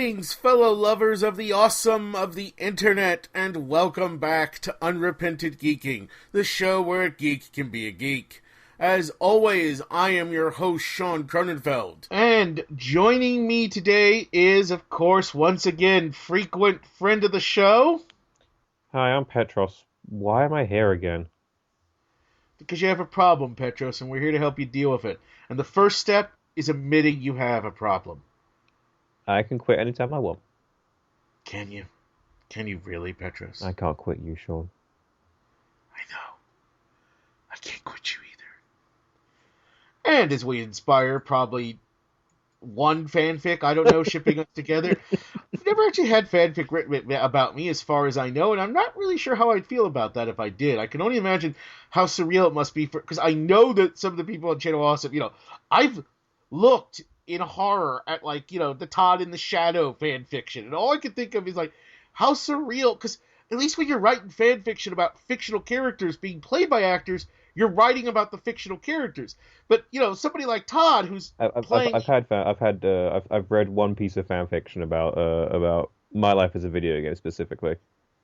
Greetings, fellow lovers of the awesome of the internet, and welcome back to Unrepentant Geeking, the show where a geek can be a geek. As always, I am your host, Shaun Cronenfeld. And joining me today is, of course, once again, frequent friend of the show. Hi, I'm Petros. Why am I here again? Because you have a problem, Petros, and we're here to help you deal with it. And the first step is admitting you have a problem. I can quit anytime I want. Can you? Can you really, Petros? I can't quit you, Shaun. I know. I can't quit you either. And as we inspire probably one fanfic, I don't know, shipping us together, I've never actually had fanfic written about me as far as I know, and I'm not really sure how I'd feel about that if I did. I can only imagine how surreal it must be, because I know that some of the people on Channel Awesome, I've looked in horror at, the Todd in the Shadow fan fiction, and all I can think of is, how surreal, because at least when you're writing fan fiction about fictional characters being played by actors, you're writing about the fictional characters. But, somebody like Todd, who's playing... I've read one piece of fan fiction about my life as a video game specifically.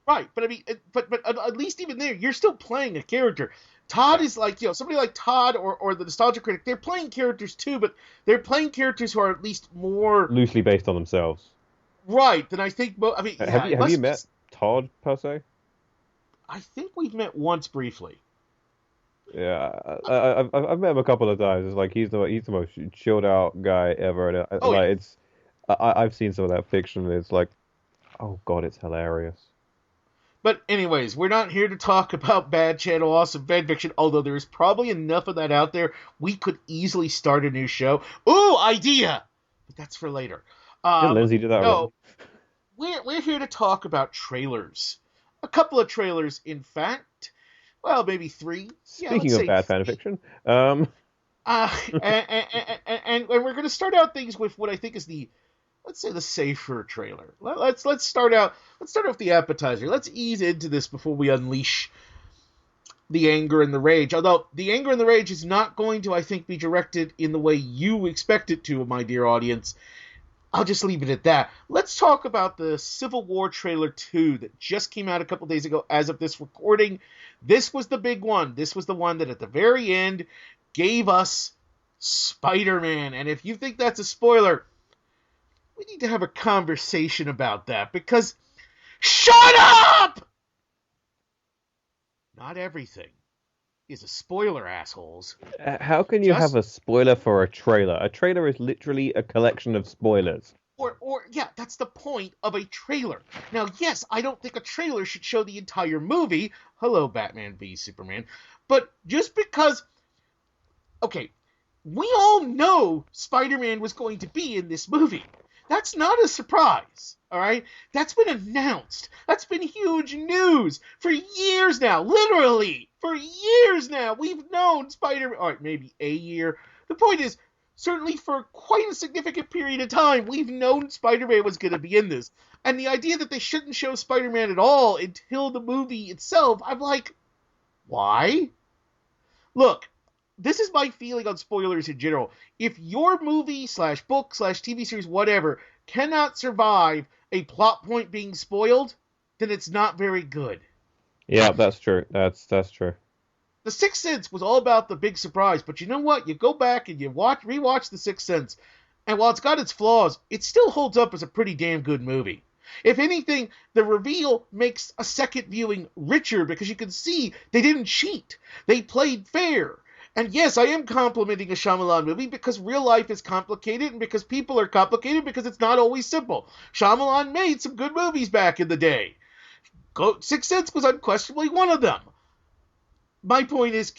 Right, but I mean, but at least even there, you're still playing a character. Todd is somebody like Todd or the Nostalgia Critic, they're playing characters too, but they're playing characters who are at least more... loosely based on themselves. Right, then I think... I mean, yeah, have you met Todd, per se? I think we've met once briefly. Yeah, I've met him a couple of times. It's like he's the most chilled out guy ever, and I've seen some of that fiction, and it's like, oh god, it's hilarious. But anyways, we're not here to talk about bad Channel Awesome fanfiction, although there's probably enough of that out there. We could easily start a new show. Ooh, idea! But that's for later. Did Lindsay do that? No, we're here to talk about trailers. A couple of trailers, in fact. Well, maybe three. Speaking of bad fanfiction, and we're going to start out things with what I think is let's say the safer trailer. Let's start with the appetizer. Let's ease into this before we unleash the anger and the rage. Although the anger and the rage is not going to, I think, be directed in the way you expect it to, my dear audience. I'll just leave it at that. Let's talk about the Civil War trailer 2 that just came out a couple days ago as of this recording. This was the big one. This was the one that at the very end gave us Spider-Man. And if you think that's a spoiler, we need to have a conversation about that, because shut up! Not everything is a spoiler, assholes. How can you have a spoiler for a trailer? A trailer is literally a collection of spoilers. Yeah, that's the point of a trailer. Now, yes, I don't think a trailer should show the entire movie. Hello, Batman v Superman. But just because... Okay, we all know Spider-Man was going to be in this movie. That's not a surprise, all right? That's been announced. That's been huge news for years now. Literally, for years now. We've known Spider-Man... All right, maybe a year. The point is, certainly for quite a significant period of time, we've known Spider-Man was going to be in this. And the idea that they shouldn't show Spider-Man at all until the movie itself, I'm like, why? Look, this is my feeling on spoilers in general. If your movie / book / TV series, whatever, cannot survive a plot point being spoiled, then it's not very good. Yeah, that's true. That's true. The Sixth Sense was all about the big surprise, but you know what? You go back and you rewatch The Sixth Sense, and while it's got its flaws, it still holds up as a pretty damn good movie. If anything, the reveal makes a second viewing richer, because you can see they didn't cheat. They played fair. And yes, I am complimenting a Shyamalan movie because real life is complicated and because people are complicated, because it's not always simple. Shyamalan made some good movies back in the day. Sixth Sense was unquestionably one of them. My point is,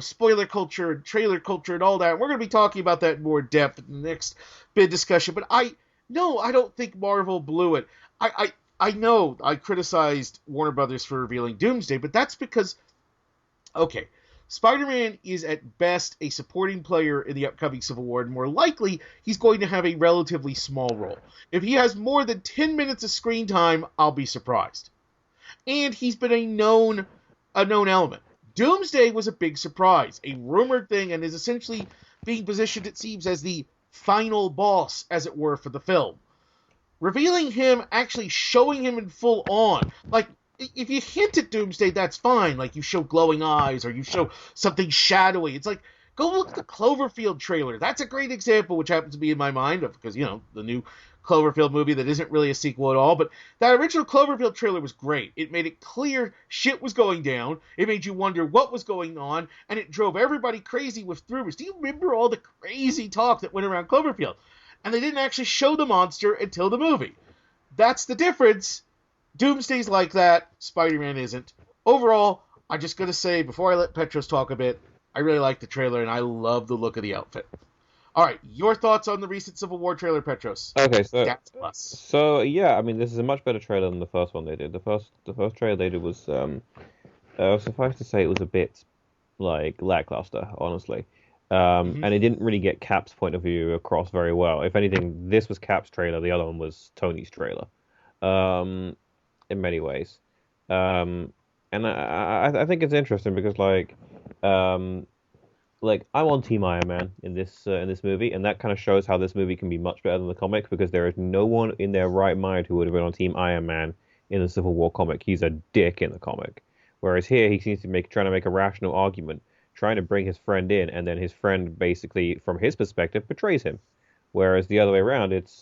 spoiler culture and trailer culture and all that, we're going to be talking about that in more depth in the next bit discussion, but I don't think Marvel blew it. I know I criticized Warner Brothers for revealing Doomsday, but that's because, okay, Spider-Man is at best a supporting player in the upcoming Civil War, and more likely, he's going to have a relatively small role. If he has more than 10 minutes of screen time, I'll be surprised. And he's been a known element. Doomsday was a big surprise, a rumored thing, and is essentially being positioned, it seems, as the final boss, as it were, for the film. revealing him, actually showing him in full on. Like, if you hint at Doomsday, that's fine. Like, you show glowing eyes or you show something shadowy. It's like, go look at the Cloverfield trailer. That's a great example, which happens to be in my mind of, because, the new Cloverfield movie that isn't really a sequel at all. But that original Cloverfield trailer was great. It made it clear shit was going down. It made you wonder what was going on, and it drove everybody crazy with rumors. Do you remember all the crazy talk that went around Cloverfield? And they didn't actually show the monster until the movie. That's the difference. Doomsday's like that. Spider-Man isn't. Overall, I'm just going to say, before I let Petros talk a bit, I really like the trailer, and I love the look of the outfit. All right, your thoughts on the recent Civil War trailer, Petros? Okay, so yeah, I mean, this is a much better trailer than the first one they did. The first trailer they did was, suffice to say, it was a bit like lackluster, honestly, and it didn't really get Cap's point of view across very well. If anything, this was Cap's trailer, the other one was Tony's trailer, in many ways, and I think it's interesting because I'm on Team Iron Man in this movie, and that kind of shows how this movie can be much better than the comic, because there is no one in their right mind who would have been on Team Iron Man in the Civil War comic. He's a dick in the comic, whereas here he seems to be trying to make a rational argument, trying to bring his friend in, and then his friend basically, from his perspective, betrays him. Whereas the other way around, it's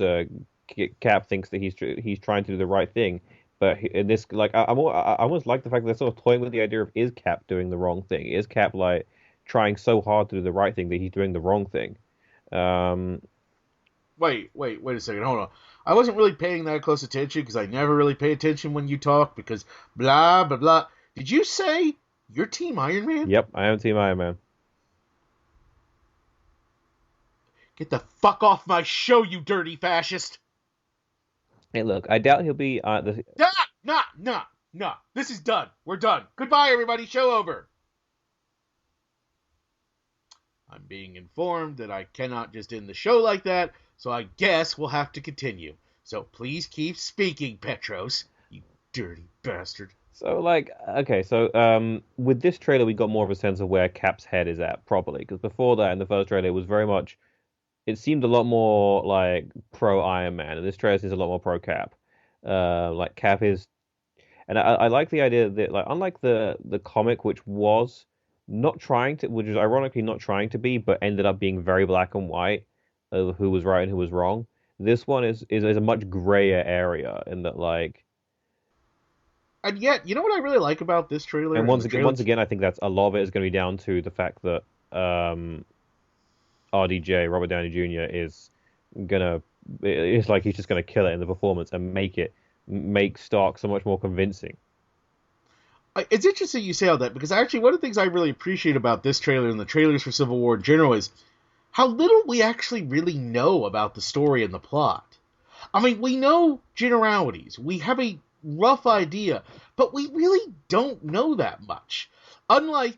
Cap thinks that he's trying to do the right thing, but in this, I almost like the fact that they're sort of toying with the idea of, is Cap doing the wrong thing? Is Cap trying so hard to do the right thing that he's doing the wrong thing? Wait a second, hold on. I wasn't really paying that close attention because I never really pay attention when you talk because blah, blah, blah. Did you say you're Team Iron Man? Yep, I am Team Iron Man. Get the fuck off my show, you dirty fascist. Hey, look, I doubt he'll be... No. This is done. We're done. Goodbye, everybody. Show over. I'm being informed that I cannot just end the show like that, so I guess we'll have to continue. So please keep speaking, Petros, you dirty bastard. So, with this trailer, we got more of a sense of where Cap's head is at properly, because before that, in the first trailer, it was very much... It seemed a lot more like pro Iron Man, and this trailer seems a lot more pro Cap. Cap is... And I like the idea that, unlike the comic, which was ironically not trying to be, but ended up being very black and white of who was right and who was wrong. This one is a much grayer area in that, And yet, you know what I really like about this trailer? And once again, I think that's a lot of it is going to be down to the fact that RDJ, Robert Downey Jr. it's like he's just gonna kill it in the performance and make Stark so much more convincing. It's interesting you say all that, because actually one of the things I really appreciate about this trailer and the trailers for Civil War in general is how little we actually really know about the story and the plot. I mean, we know generalities. We have a rough idea, but we really don't know that much. Unlike,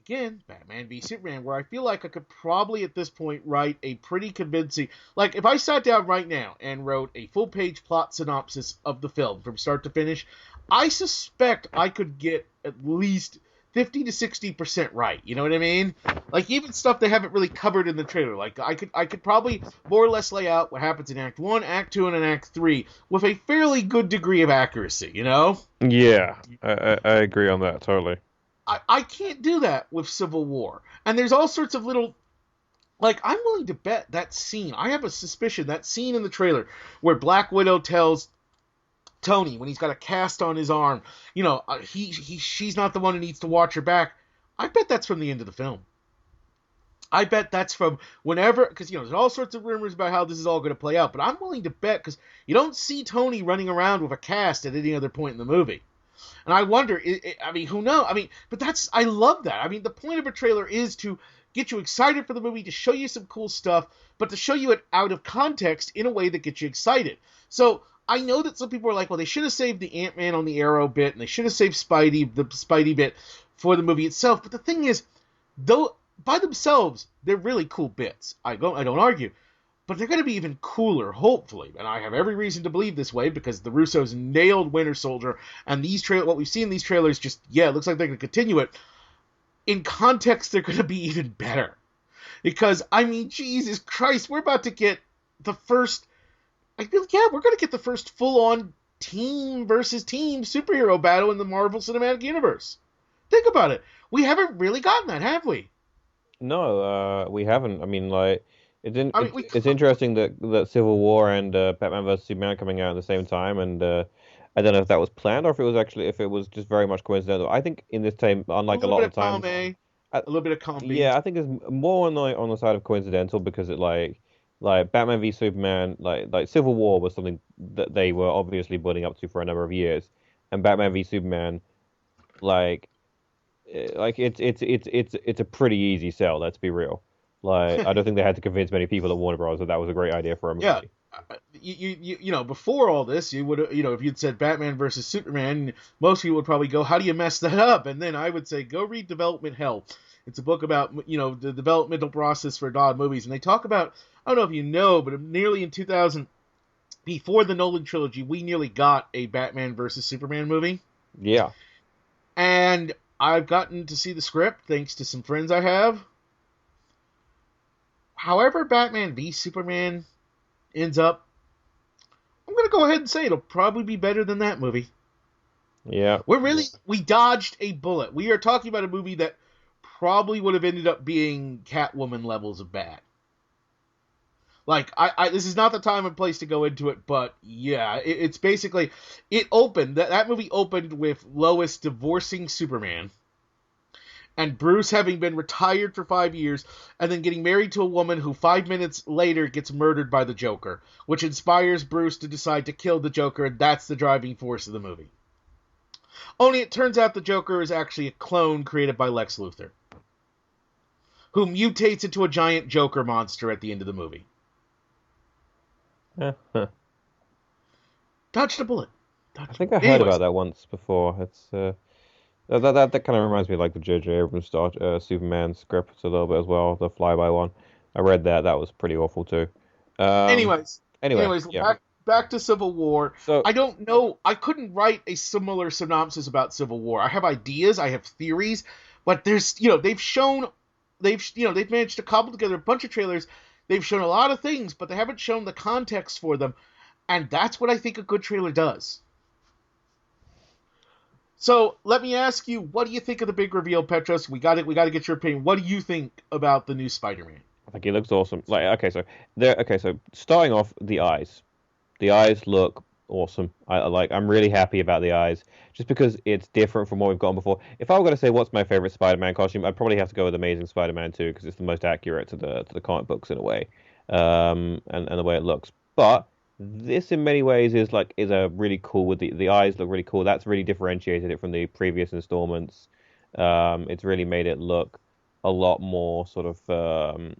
again, Batman v Superman, where I feel like I could probably at this point write a pretty convincing... if I sat down right now and wrote a full-page plot synopsis of the film from start to finish, I suspect I could get at least 50 to 60% right. You know what I mean? Even stuff they haven't really covered in the trailer. I could probably more or less lay out what happens in Act 1, Act 2, and Act 3 with a fairly good degree of accuracy, you know? Yeah, I agree on that, totally. I can't do that with Civil War. And there's all sorts of little... I'm willing to bet that scene, I have a suspicion, that scene in the trailer where Black Widow tells Tony, when he's got a cast on his arm, she's not the one who needs to watch her back. I bet that's from the end of the film. I bet that's from whenever, because, there's all sorts of rumors about how this is all going to play out, but I'm willing to bet, because you don't see Tony running around with a cast at any other point in the movie. And I wonder, who knows? But I love that. The point of a trailer is to get you excited for the movie, to show you some cool stuff, but to show you it out of context in a way that gets you excited. So I know that some people are like, well, they should have saved the Ant-Man on the Arrow bit, and they should have saved the Spidey bit for the movie itself. But the thing is, though by themselves, they're really cool bits. I don't argue. But they're going to be even cooler, hopefully. And I have every reason to believe this way, because the Russos nailed Winter Soldier, and what we've seen in these trailers it looks like they're going to continue it. In context, they're going to be even better. Because, Jesus Christ, we're about to get the first I feel like, yeah, we're going to get the first full-on team versus team superhero battle in the Marvel Cinematic Universe. Think about it. We haven't really gotten that, have we? No, we haven't. I mean, like, I mean, we it's interesting that Civil War and Batman vs Superman are coming out at the same time, and I don't know if that was planned or if it was just very much coincidental. I think in this time, a unlike a little lot bit of of column times, A, I, a little bit of column B. yeah, I think it's more on the side of coincidental because it like Batman v Superman, like Civil War was something that they were obviously building up to for a number of years, and Batman v Superman, like it's a pretty easy sell. Let's be real. Like I don't think they had to convince many people at Warner Bros. That was a great idea for a Yeah. movie. Before all this, you would, if you'd said Batman versus Superman, most people would probably go, "How do you mess that up?" And then I would say, "Go read Development Hell." It's a book about, the developmental process for a lot of movies, and they talk about, I don't know if you know, but nearly in 2000, before the Nolan trilogy, we nearly got a Batman versus Superman movie, Yeah. and I've gotten to see the script thanks to some friends I have. However, Batman v Superman ends up, I'm going to go ahead and say it'll probably be better than that movie. Yeah. We dodged a bullet. We are talking about a movie that probably would have ended up being Catwoman levels of bad. Like, this is not the time and place to go into it, but yeah, it's basically, that movie opened with Lois divorcing Superman, and Bruce having been retired for 5 years, and then getting married to a woman who 5 minutes later gets murdered by the Joker, which inspires Bruce to decide to kill the Joker, and that's the driving force of the movie. Only it turns out the Joker is actually a clone created by Lex Luthor, who mutates into a giant Joker monster at the end of the movie. Dodged a bullet. I think I heard about that once before. It's that kind of reminds me of like the J.J. Abrams Superman script a little bit as well, the flyby one. I read that. That was pretty awful too. Anyways, Yeah. back to Civil War. So I don't know. I couldn't write a similar synopsis about Civil War. I have ideas. I have theories, but there's they've managed to cobble together a bunch of trailers. They've shown a lot of things, but they haven't shown the context for them, and that's what I think a good trailer does. So let me ask you, what do you think of the big reveal, Petros? We got to get your opinion. What do you think about the new Spider-Man? I think he looks awesome. So starting off the eyes. The eyes look awesome. I'm really happy about the eyes just because it's different from what we've gotten before. If I were going to say what's my favorite Spider-Man costume, I'd probably have to go with Amazing Spider-Man 2 because it's the most accurate to the comic books in a way. And the way it looks. But this in many ways is a really cool with the eyes look really cool. That's really differentiated it from the previous installments. It's really made it look a lot more sort of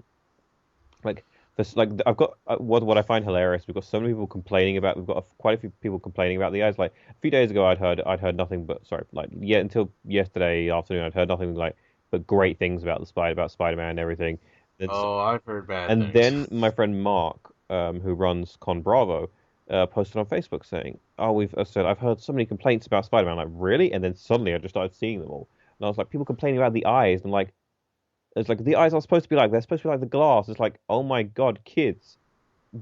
like this. Like I've got what I find hilarious. We've got so many people complaining about. We've got quite a few people complaining about the eyes. Like a few days ago, I'd heard nothing but until yesterday afternoon, I'd heard nothing but great things about Spider-Man and everything. I've heard bad and things. then my friend Mark, who runs Con Bravo, posted on Facebook saying, "Oh, I've heard so many complaints about Spider-Man." I'm like, really? And then suddenly I just started seeing them all, and I was like, people complaining about the eyes, and it's like the eyes are supposed to be like they're supposed to be like the glass. It's like, oh my God, kids,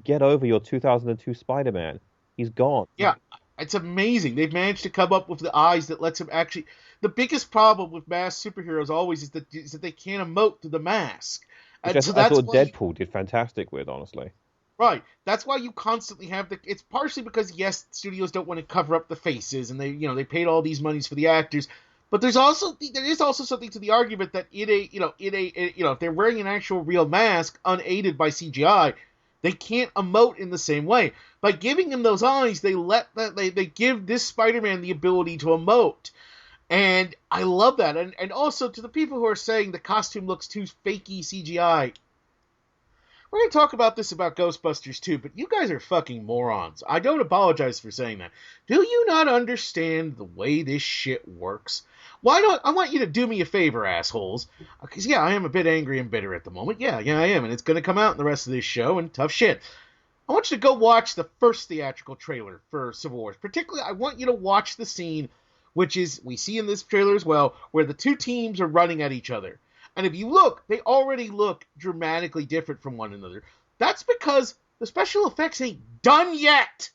get over your 2002 Spider-Man. He's gone. Yeah, it's amazing. They've managed to come up with the eyes that lets him actually. The biggest problem with masked superheroes always is that they can't emote through the mask. Which I thought Deadpool did fantastic with, honestly. Right. That's why you constantly have it's partially because yes, studios don't want to cover up the faces, and they paid all these monies for the actors, but there is also something to the argument that if they're wearing an actual real mask unaided by CGI, they can't emote in the same way. By giving him those eyes, they give this Spider-Man the ability to emote. And I love that. And also to the people who are saying the costume looks too fakey CGI, we're going to talk about this about Ghostbusters too, but you guys are fucking morons. I don't apologize for saying that. Do you not understand the way this shit works? I want you to do me a favor, assholes. Because, yeah, I am a bit angry and bitter at the moment. Yeah, I am. And it's going to come out in the rest of this show, and tough shit. I want you to go watch the first theatrical trailer for Civil War. Particularly, I want you to watch the scene, which is, we see in this trailer as well, where the two teams are running at each other. And if you look, they already look dramatically different from one another. That's because the special effects ain't done yet.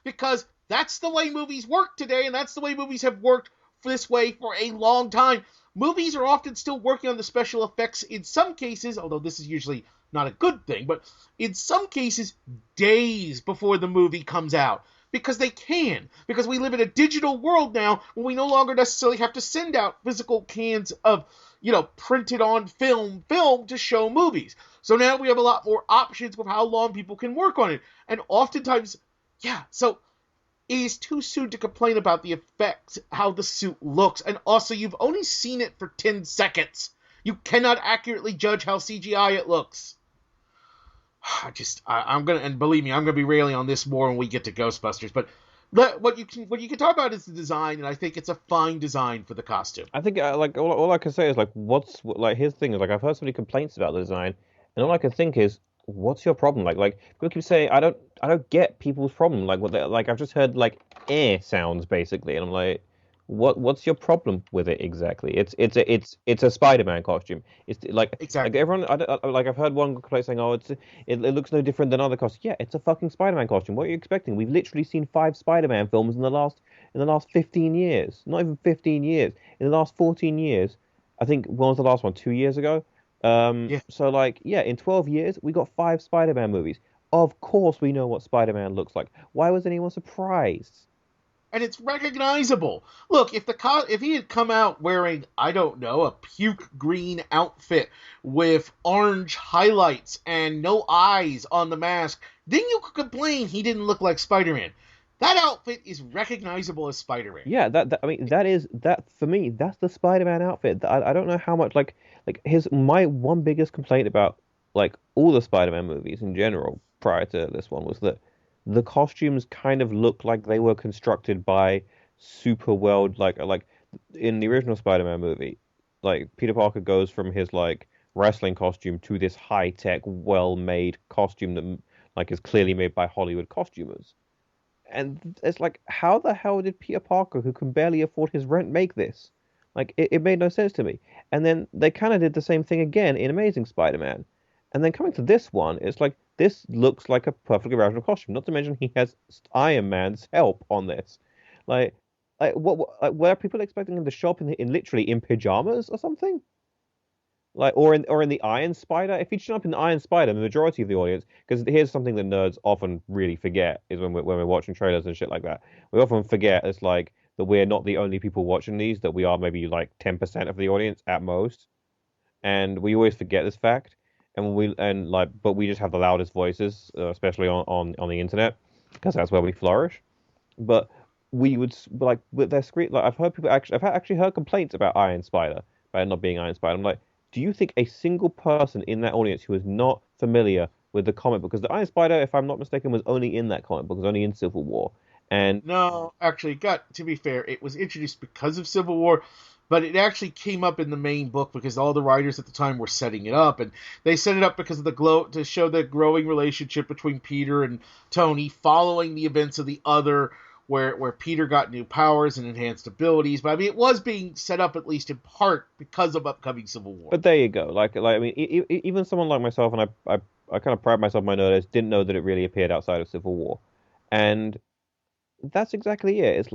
Because that's the way movies work today, and that's the way movies have worked this way for a long time. Movies are often still working on the special effects in some cases, although this is usually not a good thing, but in some cases, days before the movie comes out. Because they can. Because we live in a digital world now where we no longer necessarily have to send out physical cans of, printed on film to show movies. So now we have a lot more options with how long people can work on it. And oftentimes, so it is too soon to complain about the effects, how the suit looks. And also, you've only seen it for 10 seconds. You cannot accurately judge how CGI it looks. I'm gonna, and believe me, I'm gonna be railing on this more when we get to Ghostbusters. But what you can talk about is the design, and I think it's a fine design for the costume. I think all I can say is here's the thing is I've heard so many complaints about the design, and all I can think is what's your problem? Like people keep saying I don't get people's problem. I've just heard sounds basically, and I'm like, what's your problem with it exactly? It's a Spider-Man costume. It's exactly. like everyone I've heard one complaint saying it looks no different than other costumes. Yeah, it's a fucking Spider-Man costume. What are you expecting? We've literally seen 5 Spider-Man films in the last 15 years. Not even 15 years. In the last 14 years. I think when was the last one? 2 years ago. Yeah. So in 12 years we got 5 Spider-Man movies. Of course we know what Spider-Man looks like. Why was anyone surprised? And it's recognizable. Look, if he had come out wearing, I don't know, a puke green outfit with orange highlights and no eyes on the mask, then you could complain he didn't look like Spider-Man. That outfit is recognizable as Spider-Man. Yeah, that for me, that's the Spider-Man outfit. I don't know how much my one biggest complaint about all the Spider-Man movies in general prior to this one was that the costumes kind of look like they were constructed by super well, like in the original Spider-Man movie, Peter Parker goes from his wrestling costume to this high-tech, well-made costume that is clearly made by Hollywood costumers. And it's how the hell did Peter Parker, who can barely afford his rent, make this? It made no sense to me. And then they kind of did the same thing again in Amazing Spider-Man. And then coming to this one, it's this looks like a perfectly rational costume. Not to mention he has Iron Man's help on this. Were people expecting him to show up in literally in pajamas or something? Or in the Iron Spider? If he'd shown up in the Iron Spider, the majority of the audience, because here's something that nerds often really forget is when we're watching trailers and shit like that, we often forget it's that we're not the only people watching these, that we are maybe 10% of the audience at most, and we always forget this fact. But we just have the loudest voices, especially on the internet, because that's where we flourish. But we would with their screen. I've actually heard complaints about Iron Spider, about it not being Iron Spider. I'm like, do you think a single person in that audience who is not familiar with the comic book, because the Iron Spider, if I'm not mistaken, was only in that comic book, was only in Civil War, and no, actually, to be fair, it was introduced because of Civil War. But it actually came up in the main book because all the writers at the time were setting it up, and they set it up because of to show the growing relationship between Peter and Tony following the events of the other, where Peter got new powers and enhanced abilities. But I mean, it was being set up at least in part because of upcoming Civil War. But there you go. I mean, even someone like myself, and I kind of pride myself on my nerdness, didn't know that it really appeared outside of Civil War, and that's exactly it. It's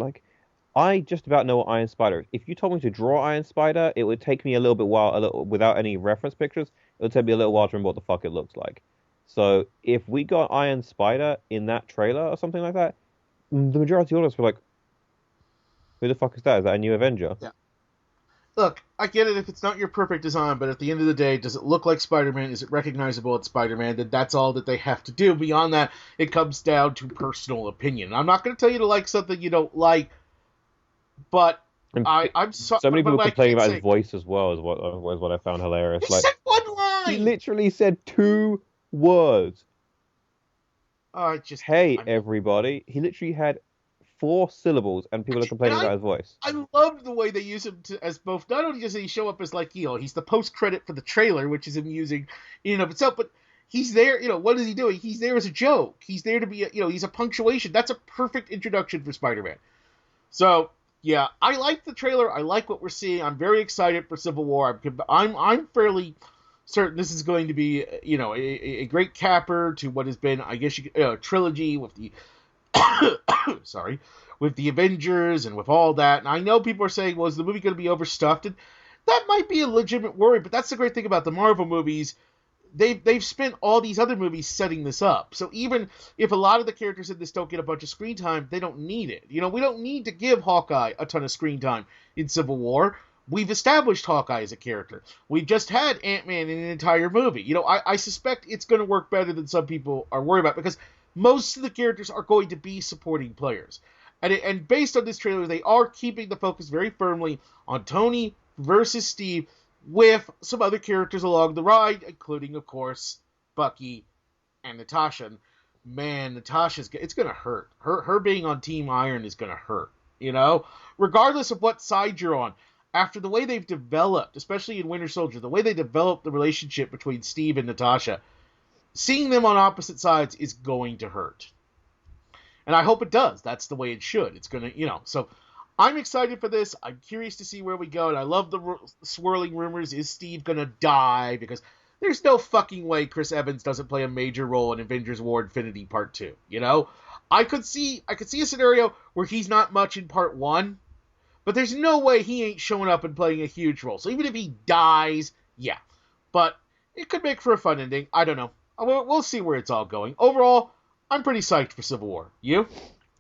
I just about know what Iron Spider is. If you told me to draw Iron Spider, it would take me a little without any reference pictures, it would take me a little while to remember what the fuck it looks like. So if we got Iron Spider in that trailer or something like that, the majority of us were like, who the fuck is that? Is that a new Avenger? Yeah. Look, I get it if it's not your perfect design, but at the end of the day, does it look like Spider-Man? Is it recognizable as Spider-Man? Then that's all that they have to do. Beyond that, it comes down to personal opinion. I'm not going to tell you to like something you don't like, but I'm sorry. So many people complaining about his voice as well, is what I found hilarious. He said one line! He literally said 2 words. Hey, everybody. He literally had 4 syllables, and people are complaining about his voice. I loved the way they use him as both. Not only does he show up as he's the post-credit for the trailer, which is amusing in and of itself, but he's there, what is he doing? He's there as a joke. He's there to be, he's a punctuation. That's a perfect introduction for Spider-Man. So, yeah, I like the trailer. I like what we're seeing. I'm very excited for Civil War. I'm fairly certain this is going to be, a great capper to what has been, I guess, a trilogy with the sorry, with the Avengers and with all that. And I know people are saying, well, is the movie going to be overstuffed? And that might be a legitimate worry, but that's the great thing about the Marvel movies. They've spent all these other movies setting this up. So even if a lot of the characters in this don't get a bunch of screen time, they don't need it. We don't need to give Hawkeye a ton of screen time in Civil War. We've established Hawkeye as a character. We've just had Ant-Man in an entire movie. I suspect it's going to work better than some people are worried about, because most of the characters are going to be supporting players. And based on this trailer, they are keeping the focus very firmly on Tony versus Steve, with some other characters along the ride, including, of course, Bucky and Natasha. And man, it's going to hurt. Her being on Team Iron is going to hurt, Regardless of what side you're on, after the way they've developed, especially in Winter Soldier, the way they developed the relationship between Steve and Natasha, seeing them on opposite sides is going to hurt. And I hope it does. That's the way it should. It's going to, so I'm excited for this. I'm curious to see where we go. And I love the swirling rumors. Is Steve going to die? Because there's no fucking way Chris Evans doesn't play a major role in Avengers War Infinity Part 2. I could see a scenario where he's not much in Part 1, but there's no way he ain't showing up and playing a huge role. So even if he dies, yeah. But it could make for a fun ending. I don't know. We'll see where it's all going. Overall, I'm pretty psyched for Civil War. You?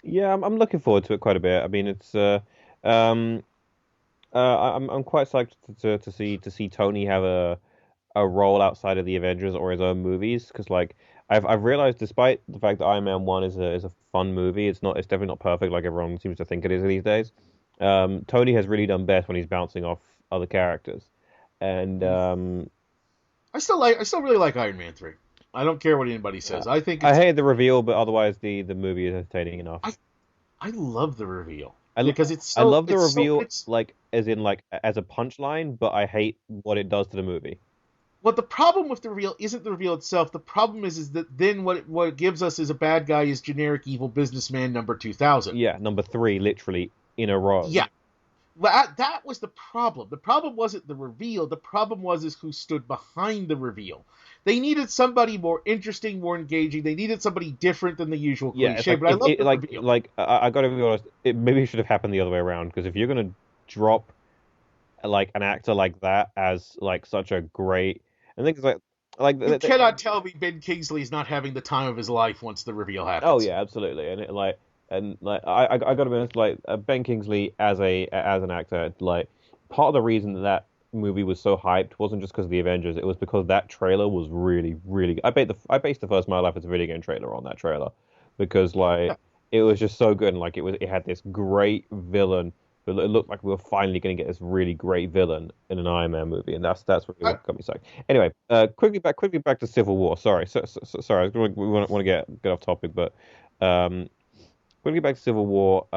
Yeah, I'm looking forward to it quite a bit. I mean, it's I'm quite psyched to see Tony have a role outside of the Avengers or his own movies, because like I've realized, despite the fact that Iron Man 1 is a fun movie, it's definitely not perfect like everyone seems to think it is these days. Tony has really done best when he's bouncing off other characters, and I still really like Iron Man 3. I don't care what anybody says. I hate the reveal, but otherwise the movie is entertaining enough. I love the reveal because I love the reveal, like as in like as a punchline, but I hate what it does to the movie. Well, the problem with the reveal isn't the reveal itself. The problem is that then what it gives us is a bad guy is generic evil businessman number 2000. Yeah, number 3, literally in a row. Yeah. Well, that was the problem. The problem wasn't the reveal. The problem is who stood behind the reveal. They needed somebody more interesting, more engaging. They needed somebody different than the usual cliche. Like, but I love the reveal. Like, I gotta be honest, it maybe should have happened the other way around. Because if you're gonna drop like an actor like that as like such a great, I think it's like you cannot tell me Ben Kingsley is not having the time of his life once the reveal happens. Oh yeah, absolutely. And I gotta be honest, like Ben Kingsley as an actor, like part of the reason that movie was so hyped wasn't just because of the Avengers. It was because that trailer was really, really good. I based the first My Life as a Video Game trailer on that trailer, because like it was just so good, and like it had this great villain. It looked like we were finally going to get this really great villain in an Iron Man movie, and that's really what got me psyched. Anyway, quickly back to Civil War. Sorry, sorry, we want to get off topic, but quickly back to Civil War.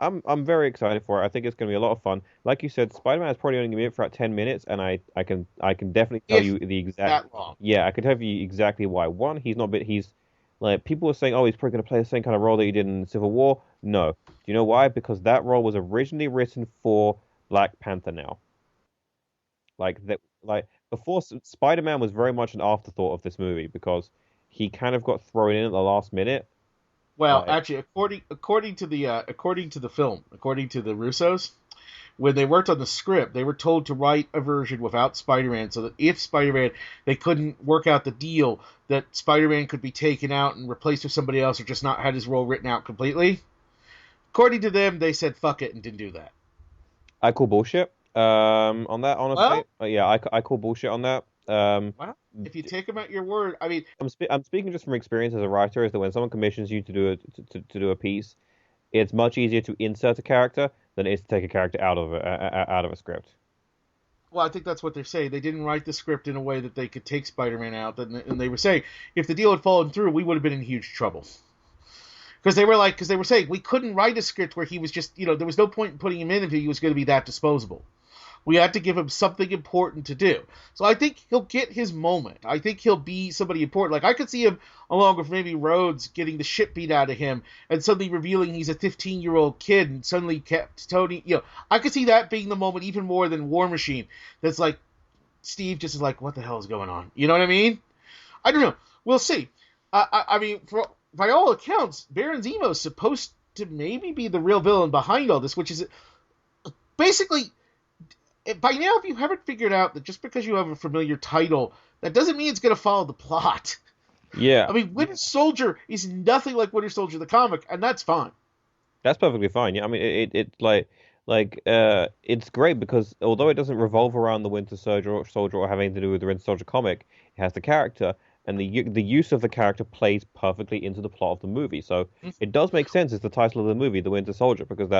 I'm very excited for it. I think it's going to be a lot of fun. Like you said, Spider-Man is probably only going to be in for about 10 minutes, and I can definitely tell you the exact. That long. Yeah, I can tell you exactly why. One, he's like people were saying, oh, he's probably going to play the same kind of role that he did in Civil War. No, do you know why? Because that role was originally written for Black Panther. Now, before, Spider-Man was very much an afterthought of this movie because he kind of got thrown in at the last minute. Well, actually, according to the film, according to the Russos, when they worked on the script, they were told to write a version without Spider-Man, so that if Spider-Man, they couldn't work out the deal that Spider-Man could be taken out and replaced with somebody else, or just not had his role written out completely. According to them, they said fuck it and didn't do that. I call bullshit on that, honestly. Well, yeah, I call bullshit on that. Well, if you take them at your word, I mean, I'm speaking just from experience as a writer. Is that when someone commissions you to do a piece, it's much easier to insert a character than it is to take a character out of a script. Well, I think that's what they're saying. They didn't write the script in a way that they could take Spider-Man out, and they were saying if the deal had fallen through, we would have been in huge trouble. Because they were saying we couldn't write a script where he was just, there was no point in putting him in if he was going to be that disposable. We had to give him something important to do. So I think he'll get his moment. I think he'll be somebody important. Like, I could see him, along with maybe Rhodes, getting the shit beat out of him and suddenly revealing he's a 15-year-old kid and suddenly kept Tony, I could see that being the moment even more than War Machine. That's like, Steve just is like, what the hell is going on? You know what I mean? I don't know. We'll see. I mean, by all accounts, Baron Zemo is supposed to maybe be the real villain behind all this, which is basically, by now, if you haven't figured out that just because you have a familiar title, that doesn't mean it's going to follow the plot. Yeah. I mean, Winter Soldier is nothing like Winter Soldier the comic, and that's fine. That's perfectly fine. Yeah, I mean, it's great because although it doesn't revolve around the Winter Soldier or have anything to do with the Winter Soldier comic, it has the character, and the use of the character plays perfectly into the plot of the movie. So it does make sense as the title of the movie, The Winter Soldier, because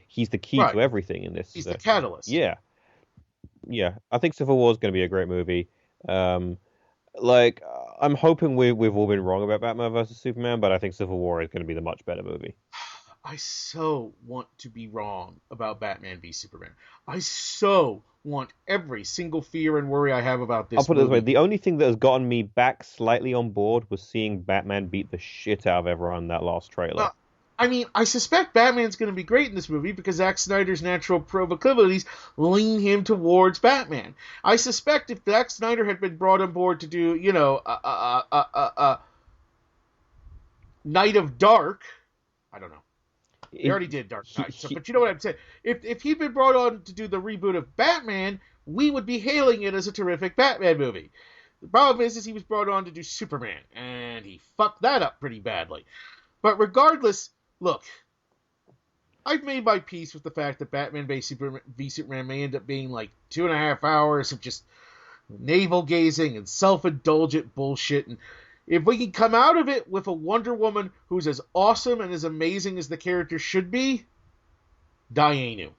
he's the key Right. to everything in this. He's the catalyst. Yeah, yeah. I think Civil War is going to be a great movie. Um, like I'm hoping we've all been wrong about Batman versus Superman, but I think Civil War is going to be the much better movie. I so want to be wrong about Batman v Superman. I so want every single fear and worry I have about this I'll put it this way. movie. The only thing that has gotten me back slightly on board was seeing Batman beat the shit out of everyone in that last trailer. I mean, I suspect Batman's going to be great in this movie because Zack Snyder's natural proclivities lean him towards Batman. I suspect if Zack Snyder had been brought on board to do, Night of Dark, I don't know. He already did Dark Knight, but you know what I'm saying. If he'd been brought on to do the reboot of Batman, we would be hailing it as a terrific Batman movie. The problem is he was brought on to do Superman, and he fucked that up pretty badly. But regardless, look, I've made my peace with the fact that Batman v Superman may end up being like 2.5 hours of just navel-gazing and self-indulgent bullshit, and if we can come out of it with a Wonder Woman who's as awesome and as amazing as the character should be, Ioannou.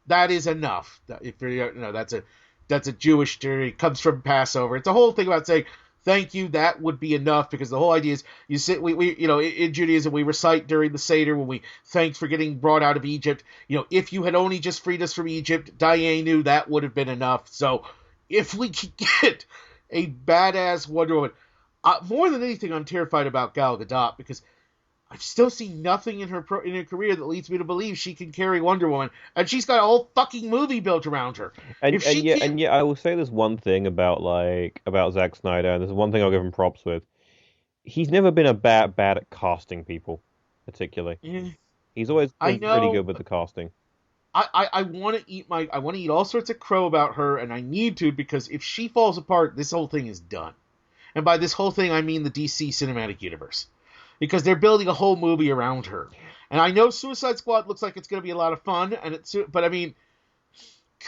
That is enough. If that's a Jewish theory. It comes from Passover. It's a whole thing about saying thank you. That would be enough because the whole idea is in Judaism we recite during the Seder when we thanks for getting brought out of Egypt. If you had only just freed us from Egypt, Ioannou, that would have been enough. So if we could get a badass Wonder Woman. More than anything, I'm terrified about Gal Gadot because I've still seen nothing in her career that leads me to believe she can carry Wonder Woman, and she's got a whole fucking movie built around her. And I will say there's one thing about Zack Snyder, and there's one thing I'll give him props with. He's never been bad at casting people, particularly. He's always been pretty good with the casting. I want to eat all sorts of crow about her, and I need to because if she falls apart, this whole thing is done. And by this whole thing, I mean the DC Cinematic Universe. Because they're building a whole movie around her. And I know Suicide Squad looks like it's going to be a lot of fun. But I mean,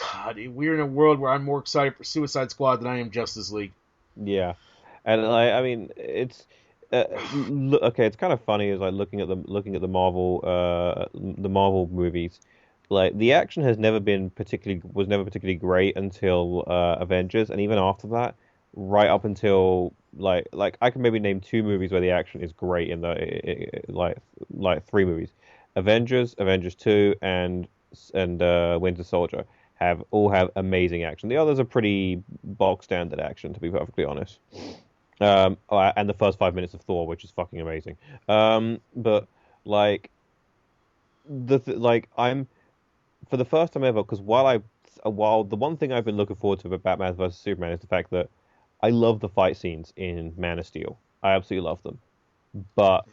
God, we're in a world where I'm more excited for Suicide Squad than I am Justice League. Yeah. And I mean, it's... okay, it's kind of funny is like looking at the Marvel movies. Like the action was never particularly great until Avengers, and even after that, right up until like I can maybe name 2 movies where the action is great in like 3 movies. Avengers 2, and Winter Soldier all have amazing action. The others are pretty bog standard action, to be perfectly honest. And the first 5 minutes of Thor, which is fucking amazing. But like I'm for the first time ever, because while the one thing I've been looking forward to about Batman vs Superman is the fact that I love the fight scenes in Man of Steel. I absolutely love them. But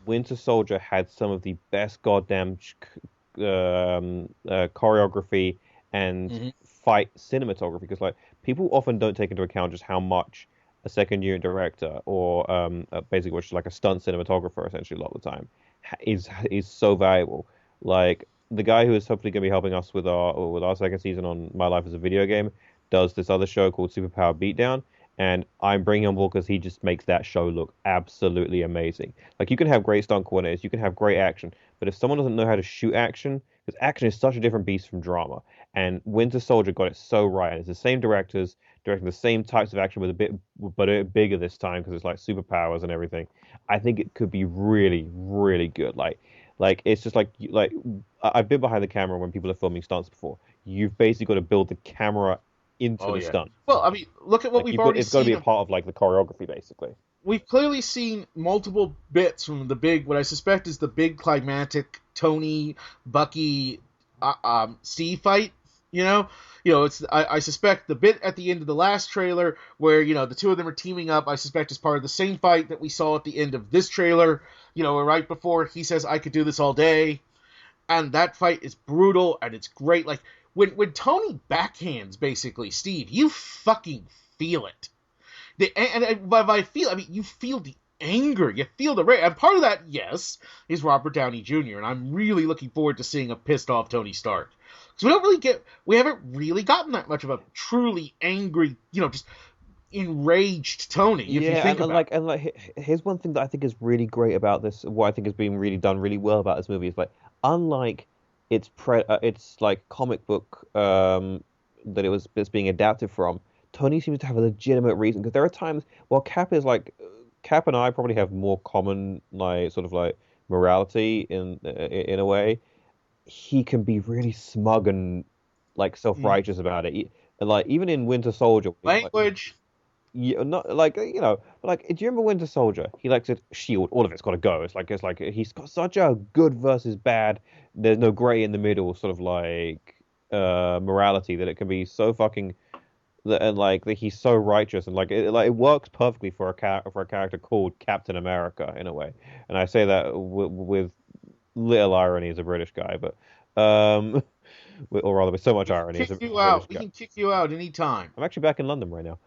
Winter Soldier had some of the best goddamn choreography and fight cinematography. Because like people often don't take into account just how much a second unit director or basically which is like a stunt cinematographer essentially a lot of the time is so valuable. Like the guy who is hopefully going to be helping us with our second season on My Life as a Video Game does this other show called Superpower Beatdown. And I'm bringing on board because he just makes that show look absolutely amazing. Like, you can have great stunt coordinators, you can have great action, but if someone doesn't know how to shoot action, because action is such a different beast from drama, and Winter Soldier got it so right, and it's the same directors directing the same types of action but a bit bigger this time because it's like superpowers and everything. I think it could be really, really good. Like it's just like I've been behind the camera when people are filming stunts before. You've basically got to build the camera into the stunt. Well, I mean, look at what we've already seen. It's got to be a part of like the choreography, basically. We've clearly seen multiple bits from what I suspect is the big climactic Tony, Bucky, Steve fight. It's I suspect the bit at the end of the last trailer where the two of them are teaming up. I suspect is part of the same fight that we saw at the end of this trailer. Right before he says I could do this all day, and that fight is brutal and it's great. Like when Tony backhands basically Steve, you fucking feel it. By feel, I mean you feel the anger, you feel the rage, and part of that, yes, is Robert Downey Jr. And I'm really looking forward to seeing a pissed off Tony Stark. Because we haven't really gotten that much of a truly angry, just enraged Tony. If you think about it. Here's one thing that I think is really great about this. What I think has been really done really well about this movie is like, unlike its like comic book that it's being adapted from, Tony seems to have a legitimate reason. Because there are times while Cap and I probably have more common like sort of like morality in a way. He can be really smug and like self-righteous about it. Like even in Winter Soldier, language. Like, not like like do you remember Winter Soldier? He likes it. Shield, all of it's got to go. It's like he's got such a good versus bad. There's no gray in the middle, sort of like morality that it can be so fucking. And like he's so righteous and like it works perfectly for a character called Captain America in a way. And I say that with little irony as a British guy, but or rather with so much irony as a British guy. We can kick you out anytime. I'm actually back in London right now.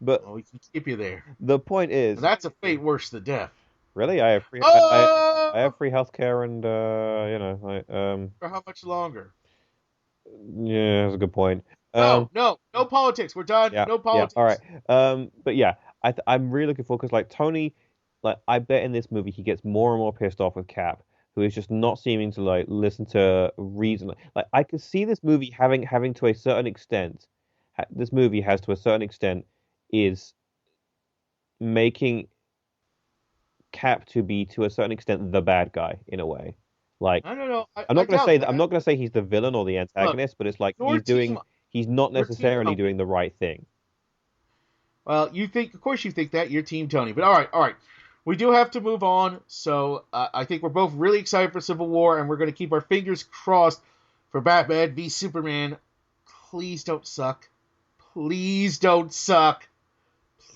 But we can keep you there. The point is, and that's a fate worse than death. Really, I have free. I have free healthcare, and For how much longer? Yeah, that's a good point. No politics. We're done. Yeah, no politics. Yeah, all right. But yeah, I'm really looking forward because like Tony. Like, I bet in this movie he gets more and more pissed off with Cap, who is just not seeming to like listen to reason. Like, I could see this movie having to a certain extent. This movie has to a certain extent is making Cap to be to a certain extent the bad guy in a way. Like, I don't know. I'm not going to say that. I'm not going to say he's the villain or the antagonist, but it's like he's not necessarily doing the right thing. Well, of course you think that. You're Team Tony. But all right. We do have to move on, so I think we're both really excited for Civil War, and we're going to keep our fingers crossed for Batman v Superman. Please don't suck. Please don't suck.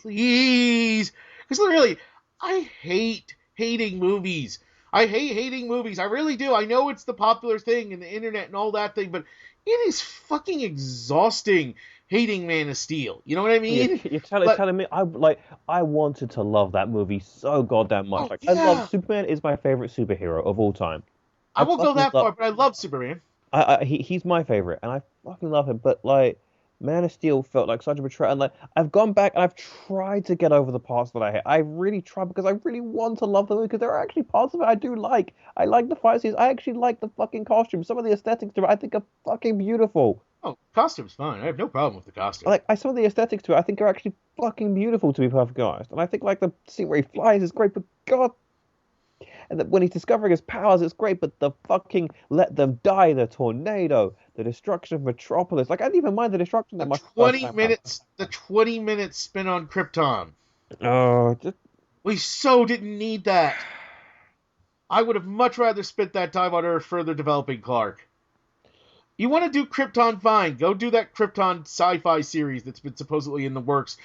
Please. Because literally, I hate hating movies. I hate hating movies. I really do. I know it's the popular thing and the internet and all that thing, but it is fucking exhausting hating Man of Steel. You know what I mean? You're telling me I wanted to love that movie so goddamn much. I love Superman is my favorite superhero of all time. I won't go that far, but I love Superman. He's my favorite, and I fucking love him. But like, Man of Steel felt like such a betrayal. And like, I've gone back and I've tried to get over the parts that I hate. I really tried because I really want to love the movie because there are actually parts of it I do like. I like the fight scenes. I actually like the fucking costumes. Some of the aesthetics to it I think are fucking beautiful. Oh, costume's fine. I have no problem with the costume. Like, some of the aesthetics to it I think are actually fucking beautiful, to be perfectly honest. And I think like the scene where he flies is great, but God. And when he's discovering his powers, it's great, but the fucking let them die, the tornado, the destruction of Metropolis. Like, I didn't even mind the destruction that much. 20 minutes, the 20-minute spin on Krypton. Oh, we so didn't need that. I would have much rather spent that time on Earth further developing Clark. You want to do Krypton, fine. Go do that Krypton sci-fi series that's been supposedly in the works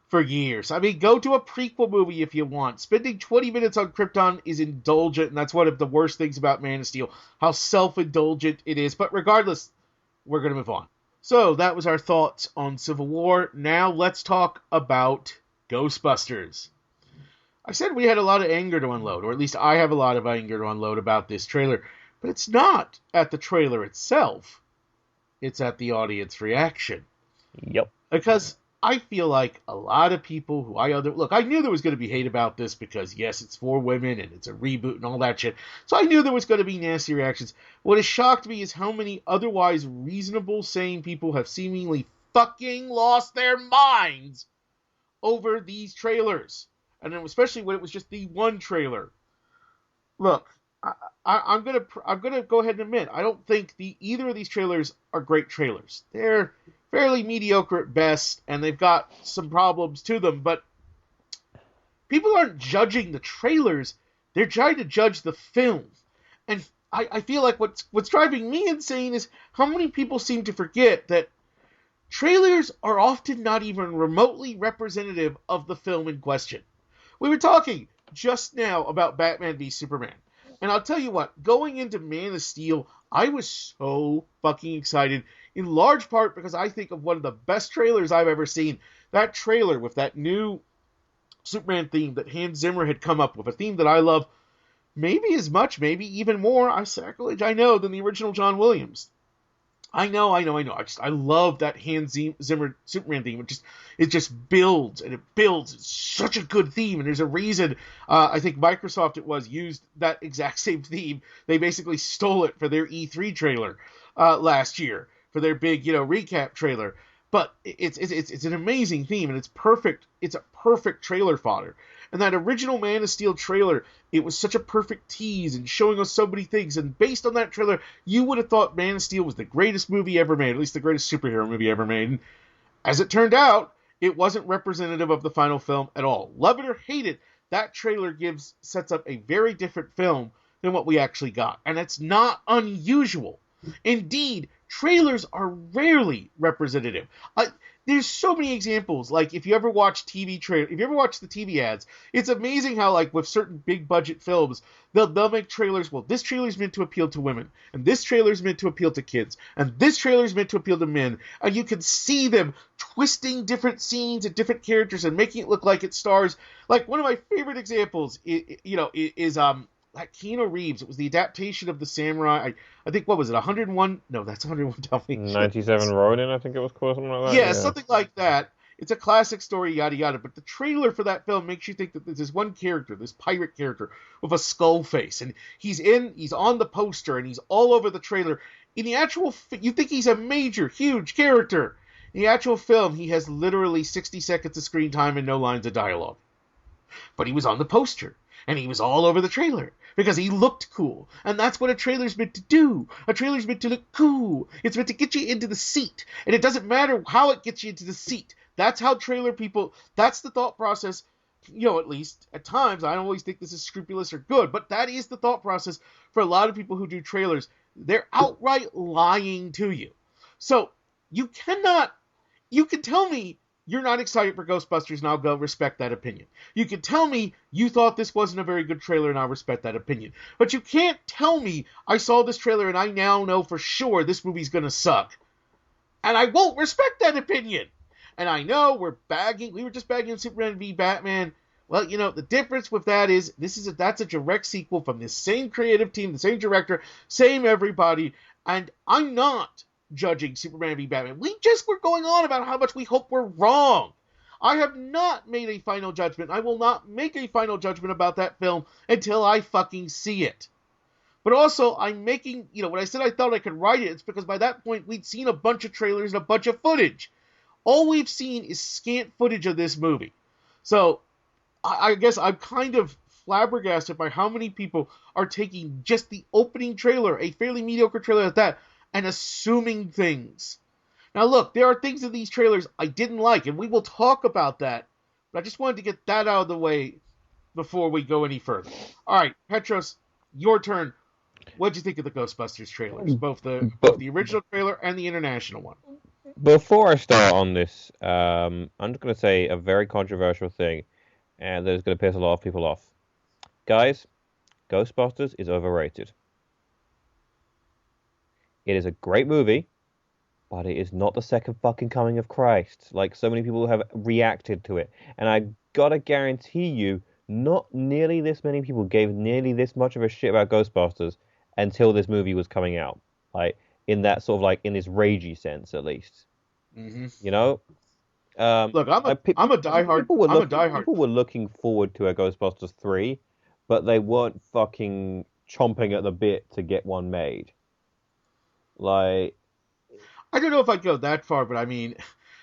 for years. I mean, go to a prequel movie if you want. Spending 20 minutes on Krypton is indulgent, and that's one of the worst things about Man of Steel, how self-indulgent it is. But regardless, we're going to move on. So, that was our thoughts on Civil War. Now, let's talk about Ghostbusters. I said we had a lot of anger to unload, or at least I have a lot of anger to unload about this trailer. But it's not at the trailer itself. It's at the audience reaction. Yep. Because I feel like a lot of people who look, I knew there was going to be hate about this because, yes, it's for women and it's a reboot and all that shit. So I knew there was going to be nasty reactions. What has shocked me is how many otherwise reasonable, sane people have seemingly fucking lost their minds over these trailers. And especially when it was just the one trailer. Look, I'm gonna go ahead and admit I don't think either of these trailers are great trailers. They're fairly mediocre at best, and they've got some problems to them. But people aren't judging the trailers; they're trying to judge the film. And I feel like what's driving me insane is how many people seem to forget that trailers are often not even remotely representative of the film in question. We were talking just now about Batman v Superman. And I'll tell you what, going into Man of Steel, I was so fucking excited, in large part because I think of one of the best trailers I've ever seen. That trailer with that new Superman theme that Hans Zimmer had come up with, a theme that I love maybe as much, maybe even more, I know, than the original John Williams. I know. I love that Hans Zimmer Superman theme. It just builds and it builds. It's such a good theme, and there's a reason. I think Microsoft used that exact same theme. They basically stole it for their E3 trailer last year, for their big recap trailer. But it's an amazing theme, and it's perfect. It's a perfect trailer fodder. And that original Man of Steel trailer, it was such a perfect tease and showing us so many things. And based on that trailer, you would have thought Man of Steel was the greatest movie ever made, at least the greatest superhero movie ever made. And as it turned out, it wasn't representative of the final film at all. Love it or hate it, that trailer sets up a very different film than what we actually got. And it's not unusual. Indeed, trailers are rarely representative. There's so many examples. Like, if you ever watch the TV ads, it's amazing how, like, with certain big budget films, they'll make trailers. Well, this trailer's meant to appeal to women, and this trailer's meant to appeal to kids, and this trailer's meant to appeal to men. And you can see them twisting different scenes and different characters and making it look like it stars. Like, one of my favorite examples, is like Keanu Reeves. It was the adaptation of The Samurai. I think, what was it, 101? No, that's 101 Dalmatians. 97 Ronin, I think it was called, something like that. Yeah, something like that. It's a classic story, yada yada. But the trailer for that film makes you think that there's this one character, this pirate character with a skull face, and he's on the poster, and he's all over the trailer. In the actual, you think he's a major, huge character. In the actual film, he has literally 60 seconds of screen time and no lines of dialogue. But he was on the poster, and he was all over the trailer because he looked cool. And that's what a trailer's meant to do. A trailer's meant to look cool. It's meant to get you into the seat. And it doesn't matter how it gets you into the seat. That's how trailer people, that's the thought process, at least at times. I don't always think this is scrupulous or good, but that is the thought process for a lot of people who do trailers. They're outright lying to you. So you can tell me you're not excited for Ghostbusters, and I'll go respect that opinion. You can tell me you thought this wasn't a very good trailer, and I'll respect that opinion. But you can't tell me I saw this trailer and I now know for sure this movie's going to suck. And I won't respect that opinion. And I know we were just bagging Superman v Batman. Well, the difference with that is that's a direct sequel from the same creative team, the same director, same everybody. And I'm not judging Superman v Batman. We just were going on about how much we hope we're wrong. I have not made a final judgment. I will not make a final judgment about that film until I fucking see it. But also, I'm making, when I said I thought I could write it, it's because by that point we'd seen a bunch of trailers and a bunch of footage. All we've seen is scant footage of this movie. So, I guess I'm kind of flabbergasted by how many people are taking just the opening trailer, a fairly mediocre trailer at that, and assuming things. Now look, there are things in these trailers I didn't like, and we will talk about that, but I just wanted to get that out of the way before we go any further. Alright, Petros, your turn. What did you think of the Ghostbusters trailers? Both the original trailer and the international one. Before I start on this, I'm just going to say a very controversial thing, and that is going to piss a lot of people off. Guys, Ghostbusters is overrated. It is a great movie, but it is not the second fucking coming of Christ. Like, so many people have reacted to it. And I gotta guarantee you, not nearly this many people gave nearly this much of a shit about Ghostbusters until this movie was coming out. Like, in that sort of, like, in this ragey sense, at least. Mm-hmm. Look, I'm a diehard. People were looking forward to a Ghostbusters 3, but they weren't fucking chomping at the bit to get one made. Like, I don't know if I'd go that far, but I mean,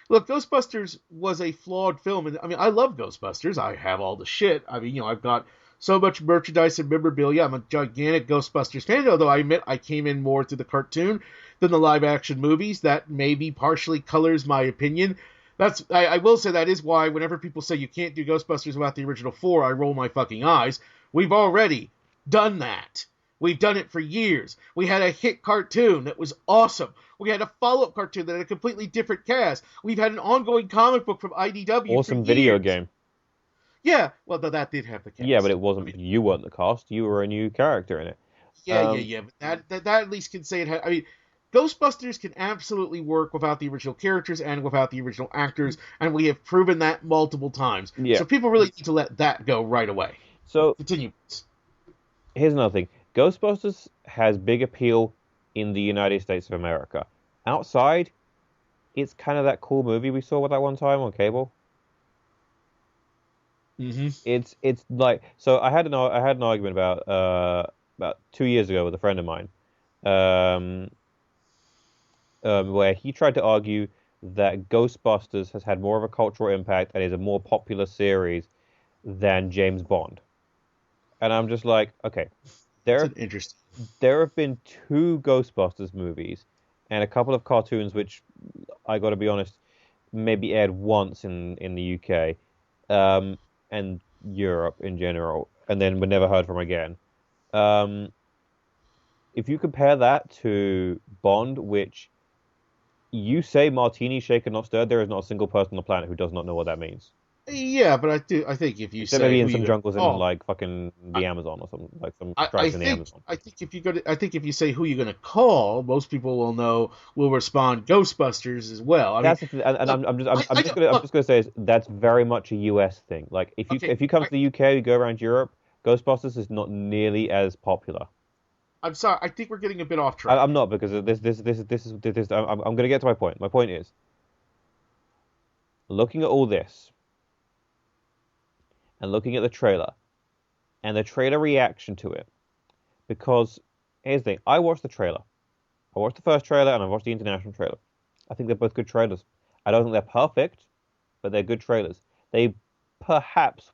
look, Ghostbusters was a flawed film, and I mean, I love Ghostbusters. I have all the shit. I mean, I've got so much merchandise and memorabilia. I'm a gigantic Ghostbusters fan, although I admit I came in more through the cartoon than the live-action movies. That maybe partially colors my opinion. I will say that is why whenever people say you can't do Ghostbusters without the original 4, I roll my fucking eyes. We've already done that We've done it for years. We had a hit cartoon that was awesome. We had a follow-up cartoon that had a completely different cast. We've had an ongoing comic book from IDW awesome for video years. game. Yeah, well, that did have the cast. Yeah, but it wasn't. You weren't the cast. You were a new character in it. Yeah. But that at least can say it had. I mean, Ghostbusters can absolutely work without the original characters and without the original actors, and we have proven that multiple times. Yeah. So people really need to let that go right away. So continue. Here's another thing. Ghostbusters has big appeal in the United States of America. Outside, it's kind of that cool movie we saw with that one time on cable. Mm-hmm. It's like, so I had an argument about 2 years ago with a friend of mine, where he tried to argue that Ghostbusters has had more of a cultural impact and is a more popular series than James Bond. And I'm just like, okay, there have been 2 Ghostbusters movies and a couple of cartoons which, I got to be honest, maybe aired once in the UK, and Europe in general, and then were never heard from again. If you compare that to Bond, which you say martini shaken not stirred, there is not a single person on the planet who does not know what that means. Yeah, but I think if you Except say maybe in some jungles in like fucking the Amazon or something, like some tribes in the Amazon. I think if you say who you're gonna call, most people will respond Ghostbusters as well. I'm just gonna say that's very much a US thing. Like if you come to the UK, you go around Europe, Ghostbusters is not nearly as popular. I'm sorry, I think we're getting a bit off track. I'm not, because this I'm gonna get to my point. My point is, looking at all this and looking at the trailer and the trailer reaction to it, because here's the thing, I watched the trailer. I watched the first trailer and I watched the international trailer. I think they're both good trailers. I don't think they're perfect, but they're good trailers. They perhaps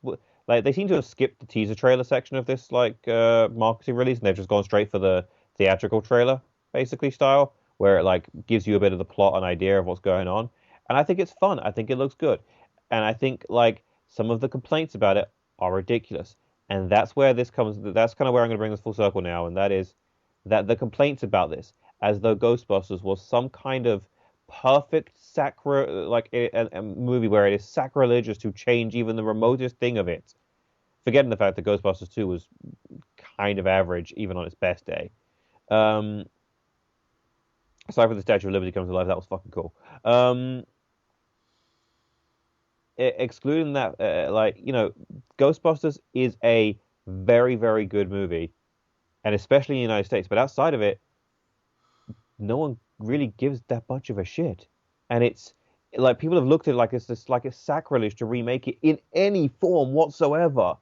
they seem to have skipped the teaser trailer section of this marketing release, and they've just gone straight for the theatrical trailer basically style, where it gives you a bit of the plot and idea of what's going on. And I think it's fun. I think it looks good. And I think some of the complaints about it are ridiculous. And that's where this comes. That's kind of where I'm going to bring this full circle now. And that is that the complaints about this, as though Ghostbusters was some kind of perfect a movie where it is sacrilegious to change even the remotest thing of it. Forgetting the fact that Ghostbusters 2 was kind of average even on its best day. Aside from the Statue of Liberty comes to life, that was fucking cool. Excluding that, Ghostbusters is a very, very good movie, and especially in the United States. But outside of it, no one really gives that much of a shit. And it's people have looked at it it's sacrilege to remake it in any form whatsoever.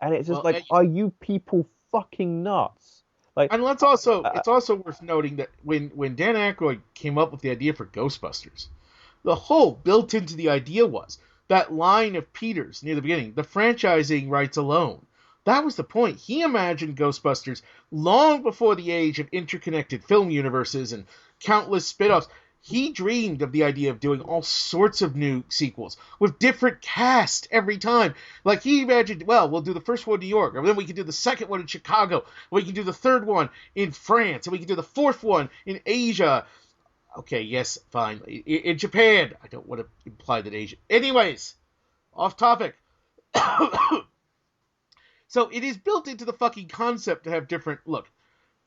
And it's just are you people fucking nuts? And it's also worth noting that when Dan Aykroyd came up with the idea for Ghostbusters, the whole built into the idea was that line of Peters near the beginning, the franchising rights alone. That was the point. He imagined Ghostbusters long before the age of interconnected film universes and countless spin-offs. He dreamed of the idea of doing all sorts of new sequels with different cast every time. He imagined, we'll do the first one in New York, and then we can do the second one in Chicago, and we can do the third one in France, and we can do the fourth one in Asia. Okay, yes, fine. In Japan. I don't want to imply that Asia... Anyways, off topic. So it is built into the fucking concept to have different... Look,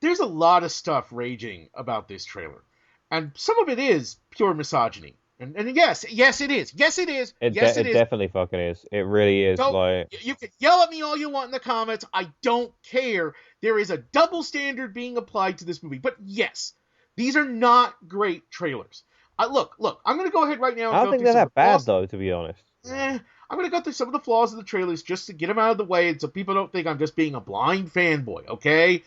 there's a lot of stuff raging about this trailer. And some of it is pure misogyny. And yes, it is. Yes, it is. It definitely fucking is. It really is. So, you can yell at me all you want in the comments. I don't care. There is a double standard being applied to this movie. But yes, these are not great trailers. Look, I'm going to go ahead right now and I don't think they're that bad, though, to be honest. I'm going to go through some of the flaws of the trailers just to get them out of the way and so people don't think I'm just being a blind fanboy, okay?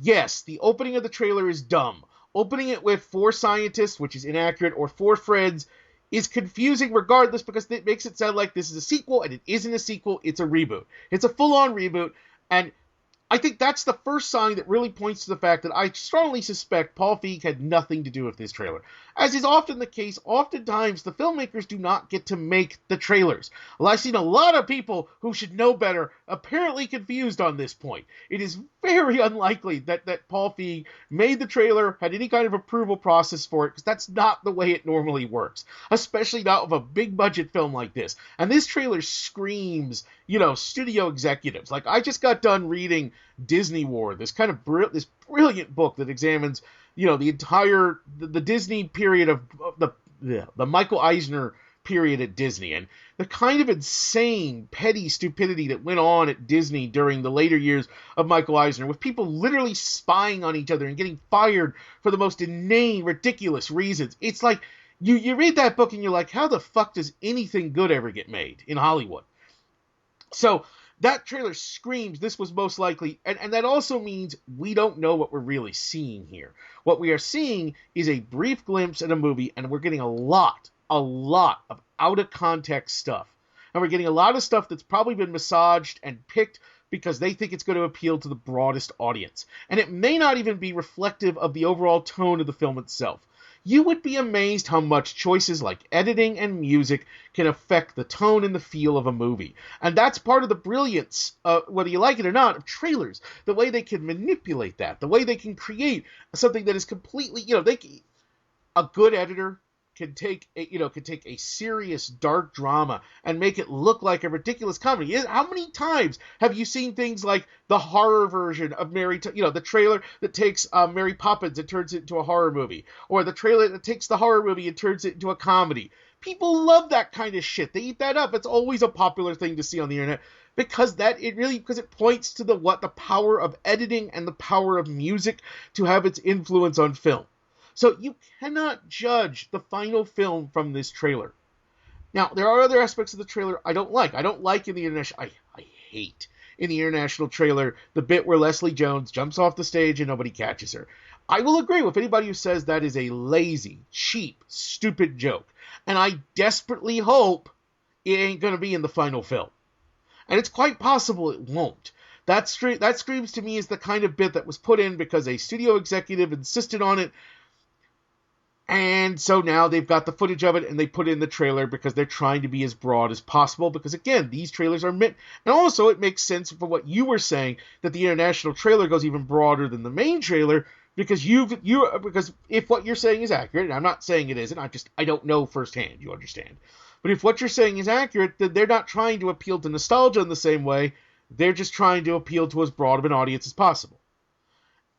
Yes, the opening of the trailer is dumb. Opening it with 4 scientists, which is inaccurate, or 4 friends, is confusing regardless because it makes it sound like this is a sequel, and it isn't a sequel, it's a reboot. It's a full-on reboot, and I think that's the first sign that really points to the fact that I strongly suspect Paul Feig had nothing to do with this trailer. As is often the case, oftentimes the filmmakers do not get to make the trailers. Well, I've seen a lot of people who should know better apparently confused on this point. It is very unlikely that Paul Feig made the trailer, had any kind of approval process for it, because that's not the way it normally works, especially not with a big budget film like this. And this trailer screams, studio executives. Like, I just got done reading Disney War, this kind of this brilliant book that examines, the entire the Disney period of the Michael Eisner period at Disney, and the kind of insane, petty stupidity that went on at Disney during the later years of Michael Eisner, with people literally spying on each other and getting fired for the most inane, ridiculous reasons. It's like, you read that book and you're like, how the fuck does anything good ever get made in Hollywood? So that trailer screams this was most likely, and that also means we don't know what we're really seeing here. What we are seeing is a brief glimpse at a movie, and we're getting a lot of out-of-context stuff. And we're getting a lot of stuff that's probably been massaged and picked because they think it's going to appeal to the broadest audience. And it may not even be reflective of the overall tone of the film itself. You would be amazed how much choices like editing and music can affect the tone and the feel of a movie. And that's part of the brilliance, whether you like it or not, of trailers. The way they can manipulate that, the way they can create something that is completely, a good editor can take a serious dark drama and make it look like a ridiculous comedy. How many times have you seen things like the horror version of the trailer that takes Mary Poppins and turns it into a horror movie, or the trailer that takes the horror movie and turns it into a comedy? People love that kind of shit. They eat that up. It's always a popular thing to see on the internet because it points to the power of editing and the power of music to have its influence on film. So you cannot judge the final film from this trailer. Now, there are other aspects of the trailer I don't like. I don't like in the international... I hate in the international trailer the bit where Leslie Jones jumps off the stage and nobody catches her. I will agree with anybody who says that is a lazy, cheap, stupid joke. And I desperately hope it ain't going to be in the final film. And it's quite possible it won't. That screams to me as the kind of bit that was put in because a studio executive insisted on it. And so now they've got the footage of it and they put it in the trailer because they're trying to be as broad as possible. Because again, these trailers are meant, and also it makes sense for what you were saying that the international trailer goes even broader than the main trailer because because if what you're saying is accurate, and I'm not saying it isn't, I don't know firsthand, you understand. But if what you're saying is accurate, then they're not trying to appeal to nostalgia in the same way. They're just trying to appeal to as broad of an audience as possible.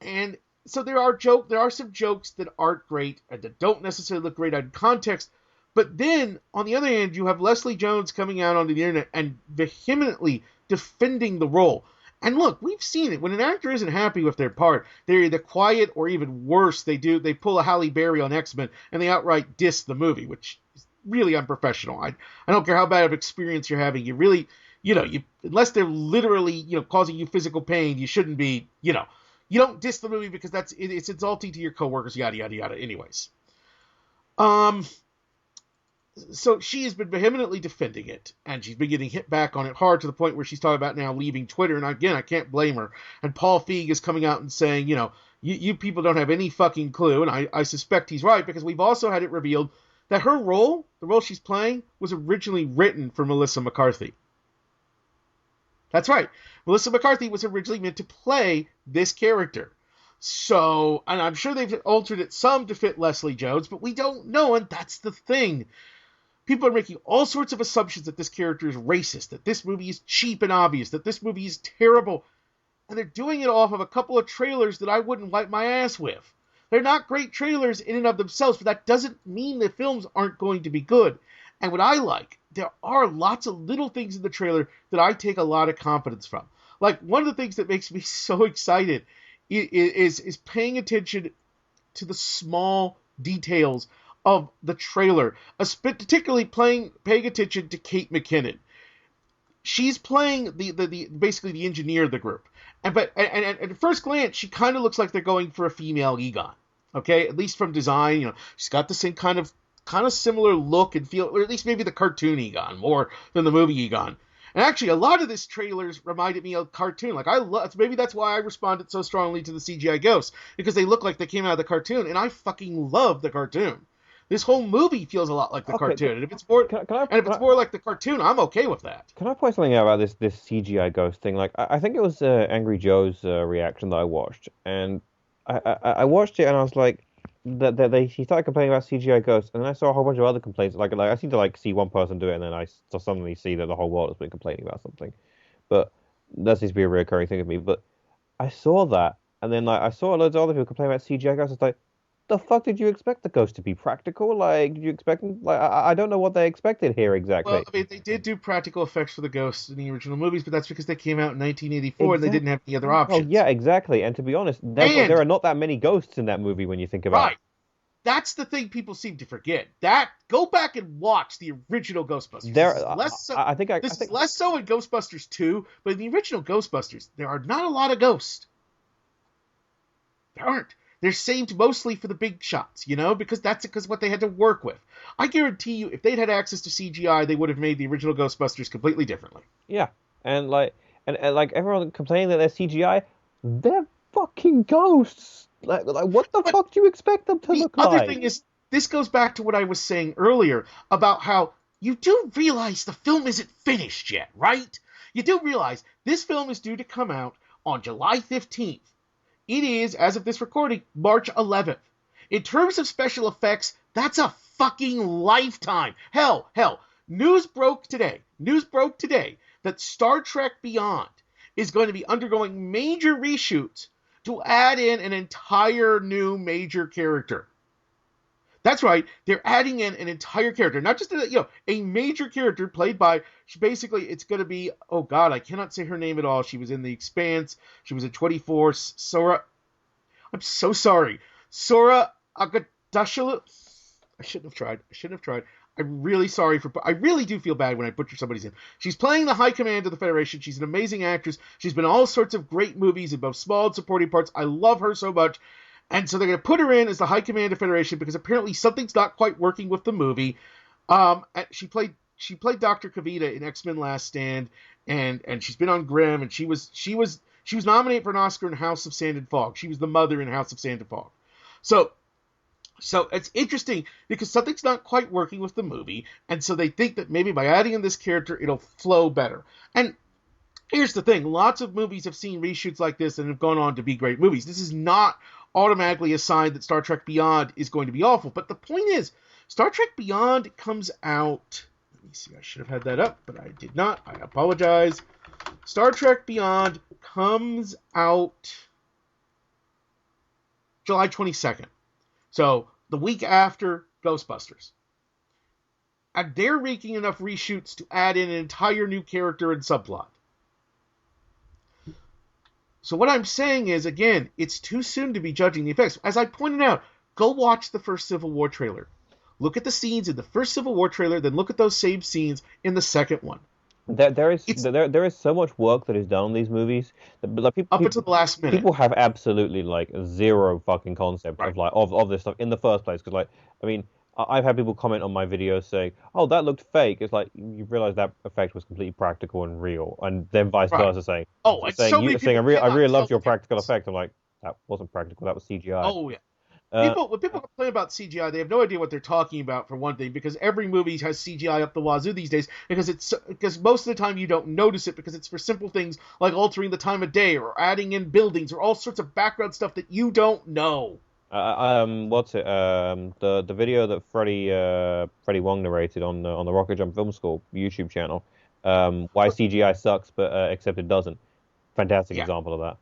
And so there are some jokes that aren't great and that don't necessarily look great out of context. But then, on the other hand, you have Leslie Jones coming out onto the internet and vehemently defending the role. And look, we've seen it. When an actor isn't happy with their part, they're either quiet or even worse, they pull a Halle Berry on X-Men and they outright diss the movie, which is really unprofessional. I don't care how bad of experience you're having. You really, unless they're literally, causing you physical pain, you shouldn't be, you don't diss the movie because it's insulting to your coworkers, yada, yada, yada. Anyways. So she has been vehemently defending it, and she's been getting hit back on it hard to the point where she's talking about now leaving Twitter, and again, I can't blame her. And Paul Feig is coming out and saying, you people don't have any fucking clue, and I suspect he's right, because we've also had it revealed that her role, the role she's playing, was originally written for Melissa McCarthy. That's right. Melissa McCarthy was originally meant to play this character. So, and I'm sure they've altered it some to fit Leslie Jones, but we don't know, and that's the thing. People are making all sorts of assumptions that this character is racist, that this movie is cheap and obvious, that this movie is terrible, and they're doing it off of a couple of trailers that I wouldn't wipe my ass with. They're not great trailers in and of themselves, but that doesn't mean the films aren't going to be good. And what I like, there are lots of little things in the trailer that I take a lot of confidence from. Like, one of the things that makes me so excited is paying attention to the small details of the trailer, particularly paying attention to Kate McKinnon. She's playing basically the engineer of the group, and at first glance, she kind of looks like they're going for a female Egon. Okay, at least from design, she's got the same kind of similar look and feel, or at least maybe the cartoon Egon more than the movie Egon. And actually, a lot of this trailers reminded me of cartoon. Like maybe that's why I responded so strongly to the CGI ghosts, because they look like they came out of the cartoon, and I fucking love the cartoon. This whole movie feels a lot like the Okay, cartoon, and if it's more like the cartoon, I'm okay with that. can I point something out about this CGI ghost thing? Like, I think it was Angry Joe's reaction that I watched, and I watched it and I was like, he started complaining about CGI ghosts, and then I saw a whole bunch of other complaints. Like I seem to like see one person do it, and then suddenly see that the whole world has been complaining about something. But that seems to be a recurring thing with me. But I saw that, and then like I saw loads of other people complaining about CGI ghosts. It's like, the fuck did you expect the ghost to be practical? Like, did you expect like I don't know what they expected here Well, exactly. I mean, they did do practical effects for the ghosts in the original movies, but that's because they came out in 1984 and they Exactly. didn't have any other Well, options. yeah, exactly. And to be honest, there And are not that many ghosts in that movie when you think about it. right, that's the thing people seem to forget. That go back and watch the original Ghostbusters. There, This is less so in Ghostbusters 2, but in the original Ghostbusters, there are not a lot of ghosts. There aren't. They're saved mostly for the big shots, because what they had to work with. I guarantee you, if they'd had access to CGI, they would have made the original Ghostbusters completely differently. yeah, and like everyone complaining that they're CGI, they're fucking ghosts. Like what the But fuck do you expect them to the look other like? thing is, this goes back to what I was saying earlier about how you do realize the film isn't finished yet, right? You do realize this film is due to come out on July 15th. It is, as of this recording, March 11th. In terms of special effects, that's a fucking lifetime. Hell, news broke today that Star Trek Beyond is going to be undergoing major reshoots to add in an entire new major character. That's right, they're adding in an entire character, not just a major character played by. Basically, it's going to be, oh god, I cannot say her name at all. She was in The Expanse. She was in 24. Sora. I'm so sorry, Sora Agadashalu. I shouldn't have tried. I'm really sorry I really do feel bad when I butcher somebody's name. She's playing the High Command of the Federation. She's an amazing actress. She's been in all sorts of great movies in both small and supporting parts. I love her so much. And so they're going to put her in as the High Command of Federation because apparently something's not quite working with the movie. She played Dr. Kavita in X-Men Last Stand, and she's been on Grimm, and she was nominated for an Oscar in House of Sand and Fog. She was the mother in House of Sand and Fog. So it's interesting because something's not quite working with the movie, and so they think that maybe by adding in this character, it'll flow better. And here's the thing: lots of movies have seen reshoots like this and have gone on to be great movies. This is not automatically a sign that Star Trek Beyond is going to be awful. But the point is, Star Trek Beyond comes out. Let me see. I should have had that up, but I did not. I apologize. Star Trek Beyond comes out July 22nd. So the week after Ghostbusters. And they're making enough reshoots to add in an entire new character and subplot. So what I'm saying is, again, it's too soon to be judging the effects. As I pointed out, go watch the first Civil War trailer. Look at the scenes in the first Civil War trailer, then look at those same scenes in the second one. There is so much work that is done on these movies. Like, Up until the last minute. People have absolutely like zero fucking concept right. of this stuff in the first place. Because I mean, I've had people comment on my videos saying, "Oh, that looked fake." It's like you realize that effect was completely practical and real, and then vice versa saying, "Oh, and so many people I really loved your practical effect." I'm like, that wasn't practical. That was CGI. Oh yeah. When people complain about CGI, they have no idea what they're talking about, for one thing, because every movie has CGI up the wazoo these days, because most of the time you don't notice it because it's for simple things like altering the time of day or adding in buildings or all sorts of background stuff that you don't know. What's it? The video that Freddie Wong narrated on the Rocket Jump Film School YouTube channel. Why CGI sucks, but except it doesn't. Fantastic example of that.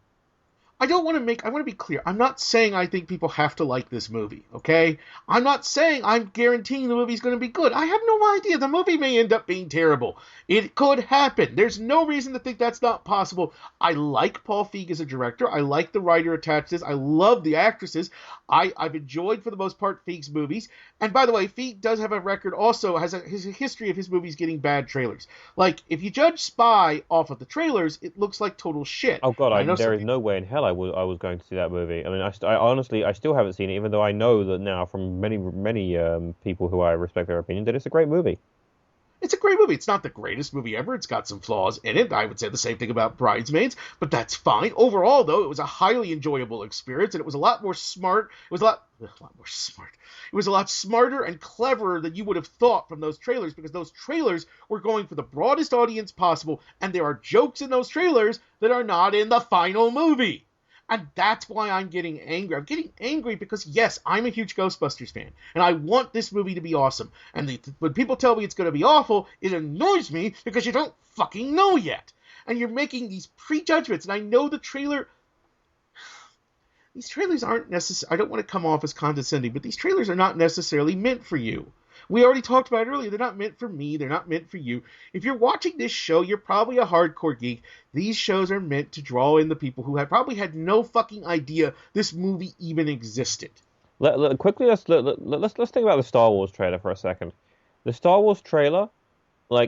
I want to be clear. I'm not saying I think people have to like this movie, okay? I'm not saying I'm guaranteeing the movie's going to be good. I have no idea. The movie may end up being terrible. It could happen. There's no reason to think that's not possible. I like Paul Feig as a director. I like the writer attached to this. I love the actresses. I've enjoyed, for the most part, Feig's movies. And by the way, Feig does have a record, also has a history of his movies getting bad trailers. Like, if you judge Spy off of the trailers, it looks like total shit. Oh god, there is no way in hell I was going to see that movie. I mean, I honestly still haven't seen it, even though I know that now from many people who I respect their opinion that it's a great movie. It's a great movie. It's not the greatest movie ever. It's got some flaws in it. I would say the same thing about Bridesmaids, but that's fine. Overall, though, it was a highly enjoyable experience, and it was a lot more smart. It was a lot more smart. It was a lot smarter and cleverer than you would have thought from those trailers, because those trailers were going for the broadest audience possible, and there are jokes in those trailers that are not in the final movie. And that's why I'm getting angry. I'm getting angry because, yes, I'm a huge Ghostbusters fan, and I want this movie to be awesome. And when people tell me it's going to be awful, it annoys me because you don't fucking know yet. And you're making these prejudgments, and I know the trailer... These trailers aren't necessarily... I don't want to come off as condescending, but these trailers are not necessarily meant for you. We already talked about it earlier. They're not meant for me. They're not meant for you. If you're watching this show, you're probably a hardcore geek. These shows are meant to draw in the people who have probably had no fucking idea this movie even existed. Quickly, let's think about the Star Wars trailer for a second. The Star Wars trailer, I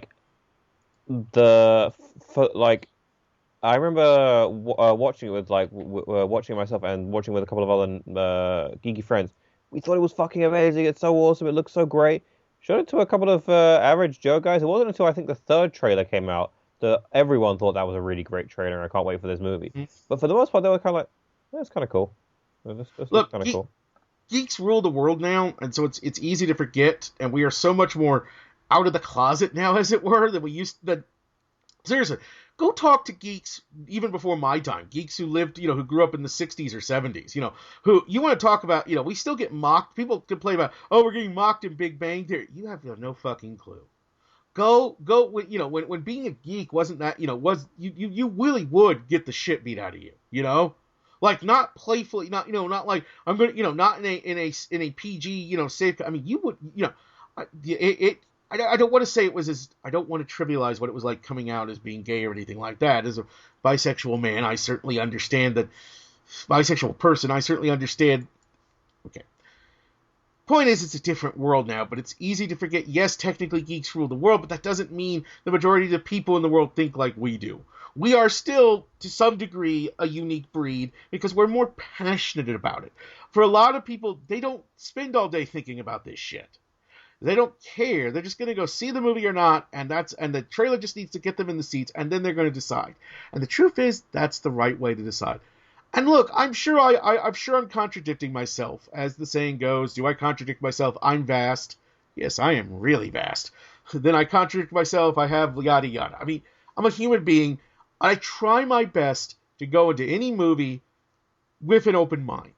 remember watching it with watching it myself and watching with a couple of other geeky friends. We thought it was fucking amazing. It's so awesome. It looks so great. Showed it to a couple of average Joe guys. It wasn't until I think the third trailer came out that everyone thought that was a really great trailer, and I can't wait for this movie. Mm-hmm. But for the most part, they were kind of like, that's kind of cool. Look, kind of cool. Geeks rule the world now, and so it's easy to forget, and we are so much more out of the closet now, as it were, than we used to. Seriously, go talk to geeks even before my time. Geeks who lived, who grew up in the 60s or 70s, who you want to talk about, we still get mocked. People complain about, we're getting mocked in Big Bang Theory. You have no fucking clue. Go, when being a geek wasn't that, you really would get the shit beat out of you, like not playfully, not like I'm going to, not in a PG, safe. I mean, you would, I don't want to say it was as... I don't want to trivialize what it was like coming out as being gay or anything like that. As a bisexual man, I certainly understand that... Bisexual person, I certainly understand... Okay. Point is, it's a different world now, but it's easy to forget, yes, technically geeks rule the world, but that doesn't mean the majority of the people in the world think like we do. We are still, to some degree, a unique breed because we're more passionate about it. For a lot of people, they don't spend all day thinking about this shit. They don't care. They're just going to go see the movie or not, and the trailer just needs to get them in the seats, and then they're going to decide. And the truth is, that's the right way to decide. And look, I'm sure I'm contradicting myself, as the saying goes. Do I contradict myself? I'm vast. Yes, I am really vast. Then I contradict myself. I have yada yada. I mean, I'm a human being. I try my best to go into any movie with an open mind.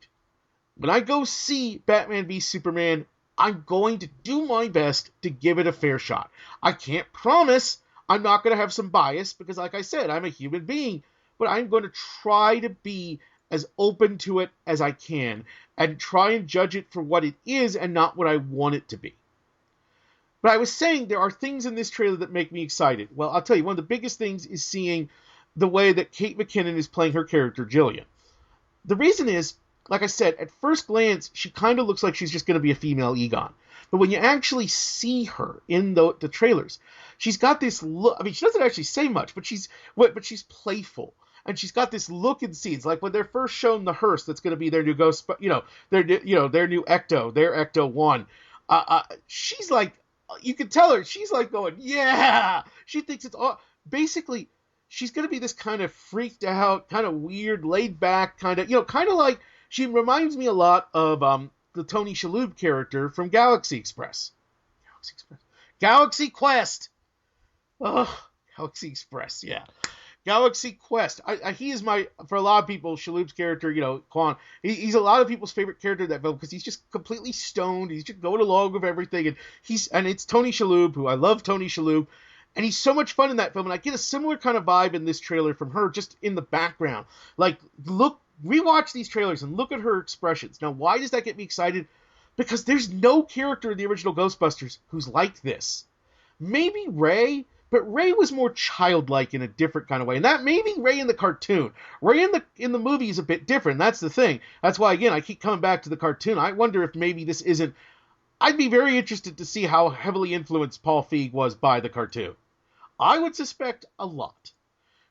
When I go see Batman v Superman, I'm going to do my best to give it a fair shot. I can't promise I'm not going to have some bias because, like I said, I'm a human being. But I'm going to try to be as open to it as I can and try and judge it for what it is and not what I want it to be. But I was saying there are things in this trailer that make me excited. Well, I'll tell you, one of the biggest things is seeing the way that Kate McKinnon is playing her character, Jillian. The reason is, like I said, at first glance, she kind of looks like she's just going to be a female Egon. But when you actually see her in the trailers, she's got this look. I mean, she doesn't actually say much, but she's playful. And she's got this look in scenes, like when they're first shown the hearse that's going to be their new their new Ecto, their Ecto 1. She's like, you can tell her, she's like going, yeah! She thinks it's all... Basically, she's going to be this kind of freaked out, kind of weird, laid back, kind of like... She reminds me a lot of the Tony Shalhoub character from Galaxy Express. Galaxy Quest! Oh, Galaxy Express, yeah. Galaxy Quest. He is for a lot of people, Shalhoub's character, Quan, he's a lot of people's favorite character in that film because he's just completely stoned. He's just going along with everything. And it's Tony Shalhoub, who I love Tony Shalhoub. And he's so much fun in that film. And I get a similar kind of vibe in this trailer from her, just in the background. Like, rewatch these trailers and look at her expressions. Now, why does that get me excited? Because there's no character in the original Ghostbusters who's like this. Maybe Ray, but Ray was more childlike in a different kind of way. And that maybe Ray in the cartoon. Ray in the movie is a bit different. That's the thing. That's why, again, I keep coming back to the cartoon. I wonder if maybe this isn't... I'd be very interested to see how heavily influenced Paul Feig was by the cartoon. I would suspect a lot,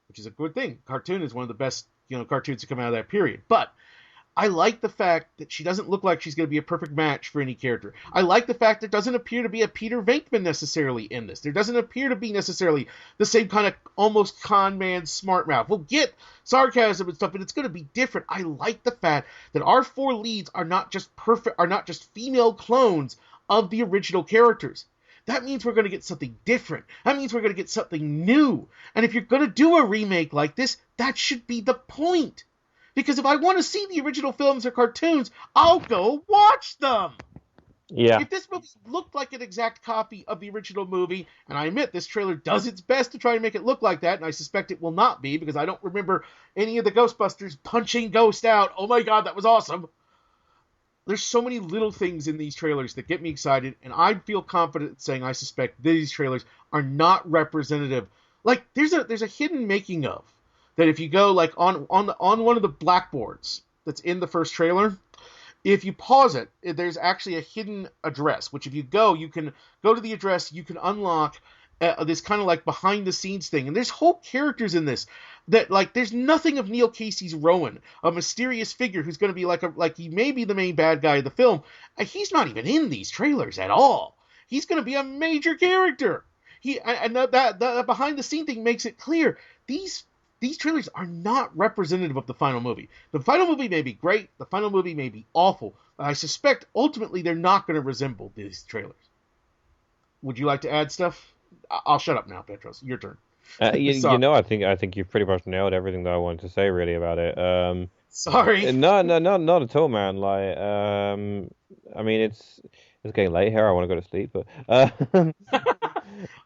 which is a good thing. Cartoon is one of the best, cartoons to come out of that period. But I like the fact that she doesn't look like she's going to be a perfect match for any character. I like the fact there doesn't appear to be a Peter Venkman necessarily in this. There doesn't appear to be necessarily the same kind of almost con man smart mouth. We'll get sarcasm and stuff, but it's going to be different. I like the fact that our 4 leads are not just female clones of the original characters. That means we're going to get something different. That means we're going to get something new. And if you're going to do a remake like this, that should be the point. Because if I want to see the original films or cartoons, I'll go watch them. Yeah. If this movie looked like an exact copy of the original movie, and I admit this trailer does its best to try and make it look like that, and I suspect it will not be, because I don't remember any of the Ghostbusters punching Ghost out. Oh my god, that was awesome. There's so many little things in these trailers that get me excited, and I feel confident saying I suspect these trailers are not representative. Like, there's a hidden making of that if you go like on one of the blackboards that's in the first trailer, if you pause it, there's actually a hidden address, which if you can go to the address, you can unlock this kind of like behind the scenes thing. And there's whole characters in this that, like, there's nothing of Neil Casey's Rowan, a mysterious figure who's going to be like he may be the main bad guy of the film. He's not even in these trailers at all. He's going to be a major character. That behind the scene thing makes it clear these trailers are not representative of the final movie. The final movie may be great. The final movie may be awful. But I suspect ultimately they're not going to resemble these trailers. Would you like to add stuff? I'll shut up now, Petros. Your turn. I think you've pretty much nailed everything that I wanted to say really about it. Sorry. No, not at all, man. Like, I mean, it's getting late here. I want to go to sleep, but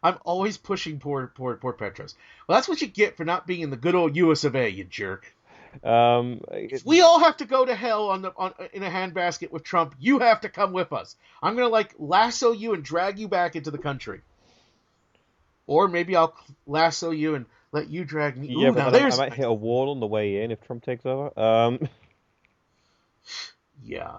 I'm always pushing poor Petros. Well, that's what you get for not being in the good old US of A, you jerk. If we all have to go to hell in a handbasket with Trump, you have to come with us. I'm gonna lasso you and drag you back into the country. Or maybe I'll lasso you and let you drag me. Yeah, but I might hit a wall on the way in if Trump takes over. Yeah.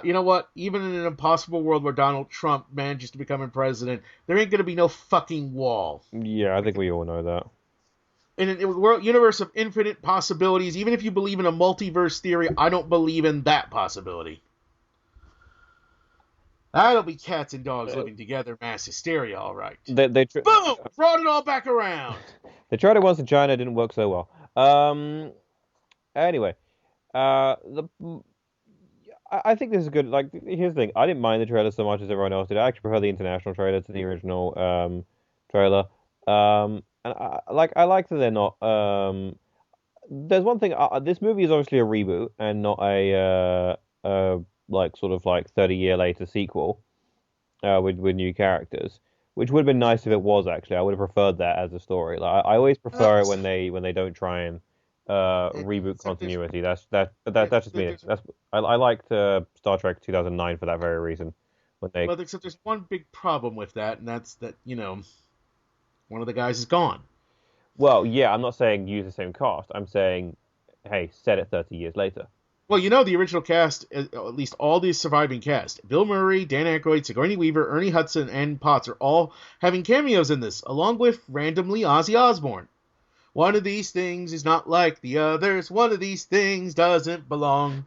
You know what? Even in an impossible world where Donald Trump manages to become president, there ain't going to be no fucking wall. Yeah, I think we all know that. In a universe of infinite possibilities, even if you believe in a multiverse theory, I don't believe in that possibility. That'll be cats and dogs living together, mass hysteria, all right. Boom! Brought it all back around. They tried it once in China, it didn't work so well. Anyway, I think this is good. Like, here's the thing: I didn't mind the trailer so much as everyone else did. I actually prefer the international trailer to the original trailer. And I like that they're not. There's one thing. This movie is obviously a reboot and not a like sort of like 30-year later sequel with new characters, which would have been nice if it was. Actually, I would have preferred that as a story. Like, I always prefer it when they don't try and reboot continuity. That's just me. I liked Star Trek 2009 for that very reason. Well, except there's one big problem with that, and that's that one of the guys is gone. Well, yeah, I'm not saying use the same cast. I'm saying, hey, set it 30 years later. Well, the original cast, at least all the surviving cast, Bill Murray, Dan Aykroyd, Sigourney Weaver, Ernie Hudson, and Potts are all having cameos in this, along with randomly Ozzy Osbourne. One of these things is not like the others. One of these things doesn't belong.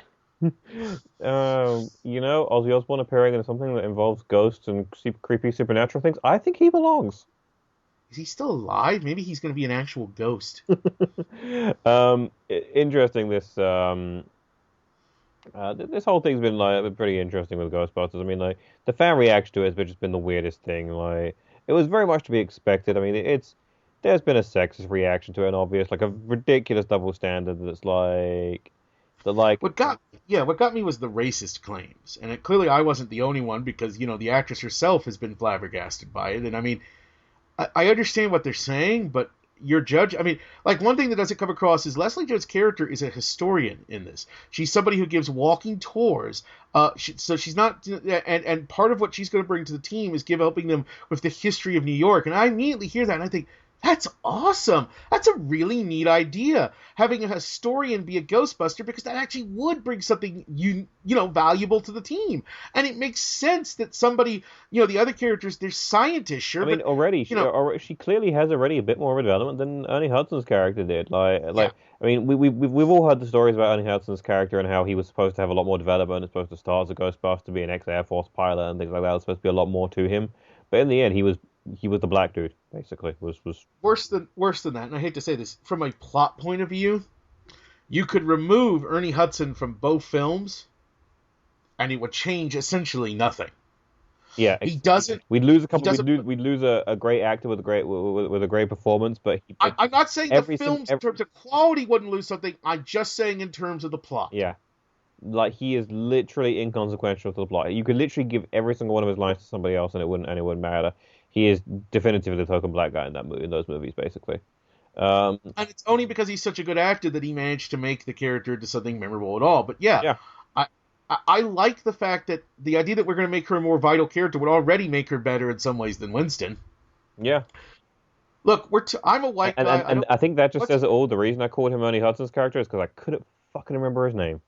Ozzy Osbourne appearing in something that involves ghosts and creepy supernatural things. I think he belongs. Is he still alive? Maybe he's going to be an actual ghost. Interesting. This whole thing's been pretty interesting with Ghostbusters. I mean, like, the fan reaction to it has just been the weirdest thing. Like, it was very much to be expected. I mean, there's been a sexist reaction to it, and obvious, like a ridiculous double standard that's What got me was the racist claims, and clearly I wasn't the only one because the actress herself has been flabbergasted by it, and I mean, I understand what they're saying, but your judge, I mean, like, one thing that doesn't come across is Leslie Jones' character is a historian in this. She's somebody who gives walking tours. So she's not, and part of what she's going to bring to the team is helping them with the history of New York. And I immediately hear that and I think, That's awesome. That's a really neat idea. Having a historian be a Ghostbuster, because that actually would bring something valuable to the team. And it makes sense that somebody, the other characters, they're scientists, sure, I mean, but already you know, she clearly has already a bit more of a development than Ernie Hudson's character did. yeah. I mean, we've all heard the stories about Ernie Hudson's character and how he was supposed to have a lot more development. It's supposed to start as a Ghostbuster, be an ex-Air Force pilot, and things like that. There's supposed to be a lot more to him. But in the end, he was the black dude, basically. Was Worse than that. And I hate to say this, from a plot point of view, you could remove Ernie Hudson from both films, and it would change essentially nothing. Yeah, He doesn't. we'd lose a He couple. doesn't. We'd lose a great actor with a great performance, but I'm not saying the every single films in terms of quality wouldn't lose something. I'm just saying in terms of the plot. yeah, like he is literally inconsequential to the plot. You could literally give every single one of his lines to somebody else, and it wouldn't matter. He is definitively the token black guy in that movie, in those movies, basically. And it's only because he's such a good actor that he managed to make the character into something memorable at all. But yeah, Yeah, I like the fact that the idea that we're going to make her a more vital character would already make her better in some ways than Winston. yeah. Look, I'm a white And guy. and, and I think that just What's says it all. The reason I called him Ernie Hudson's character is because I couldn't fucking remember his name.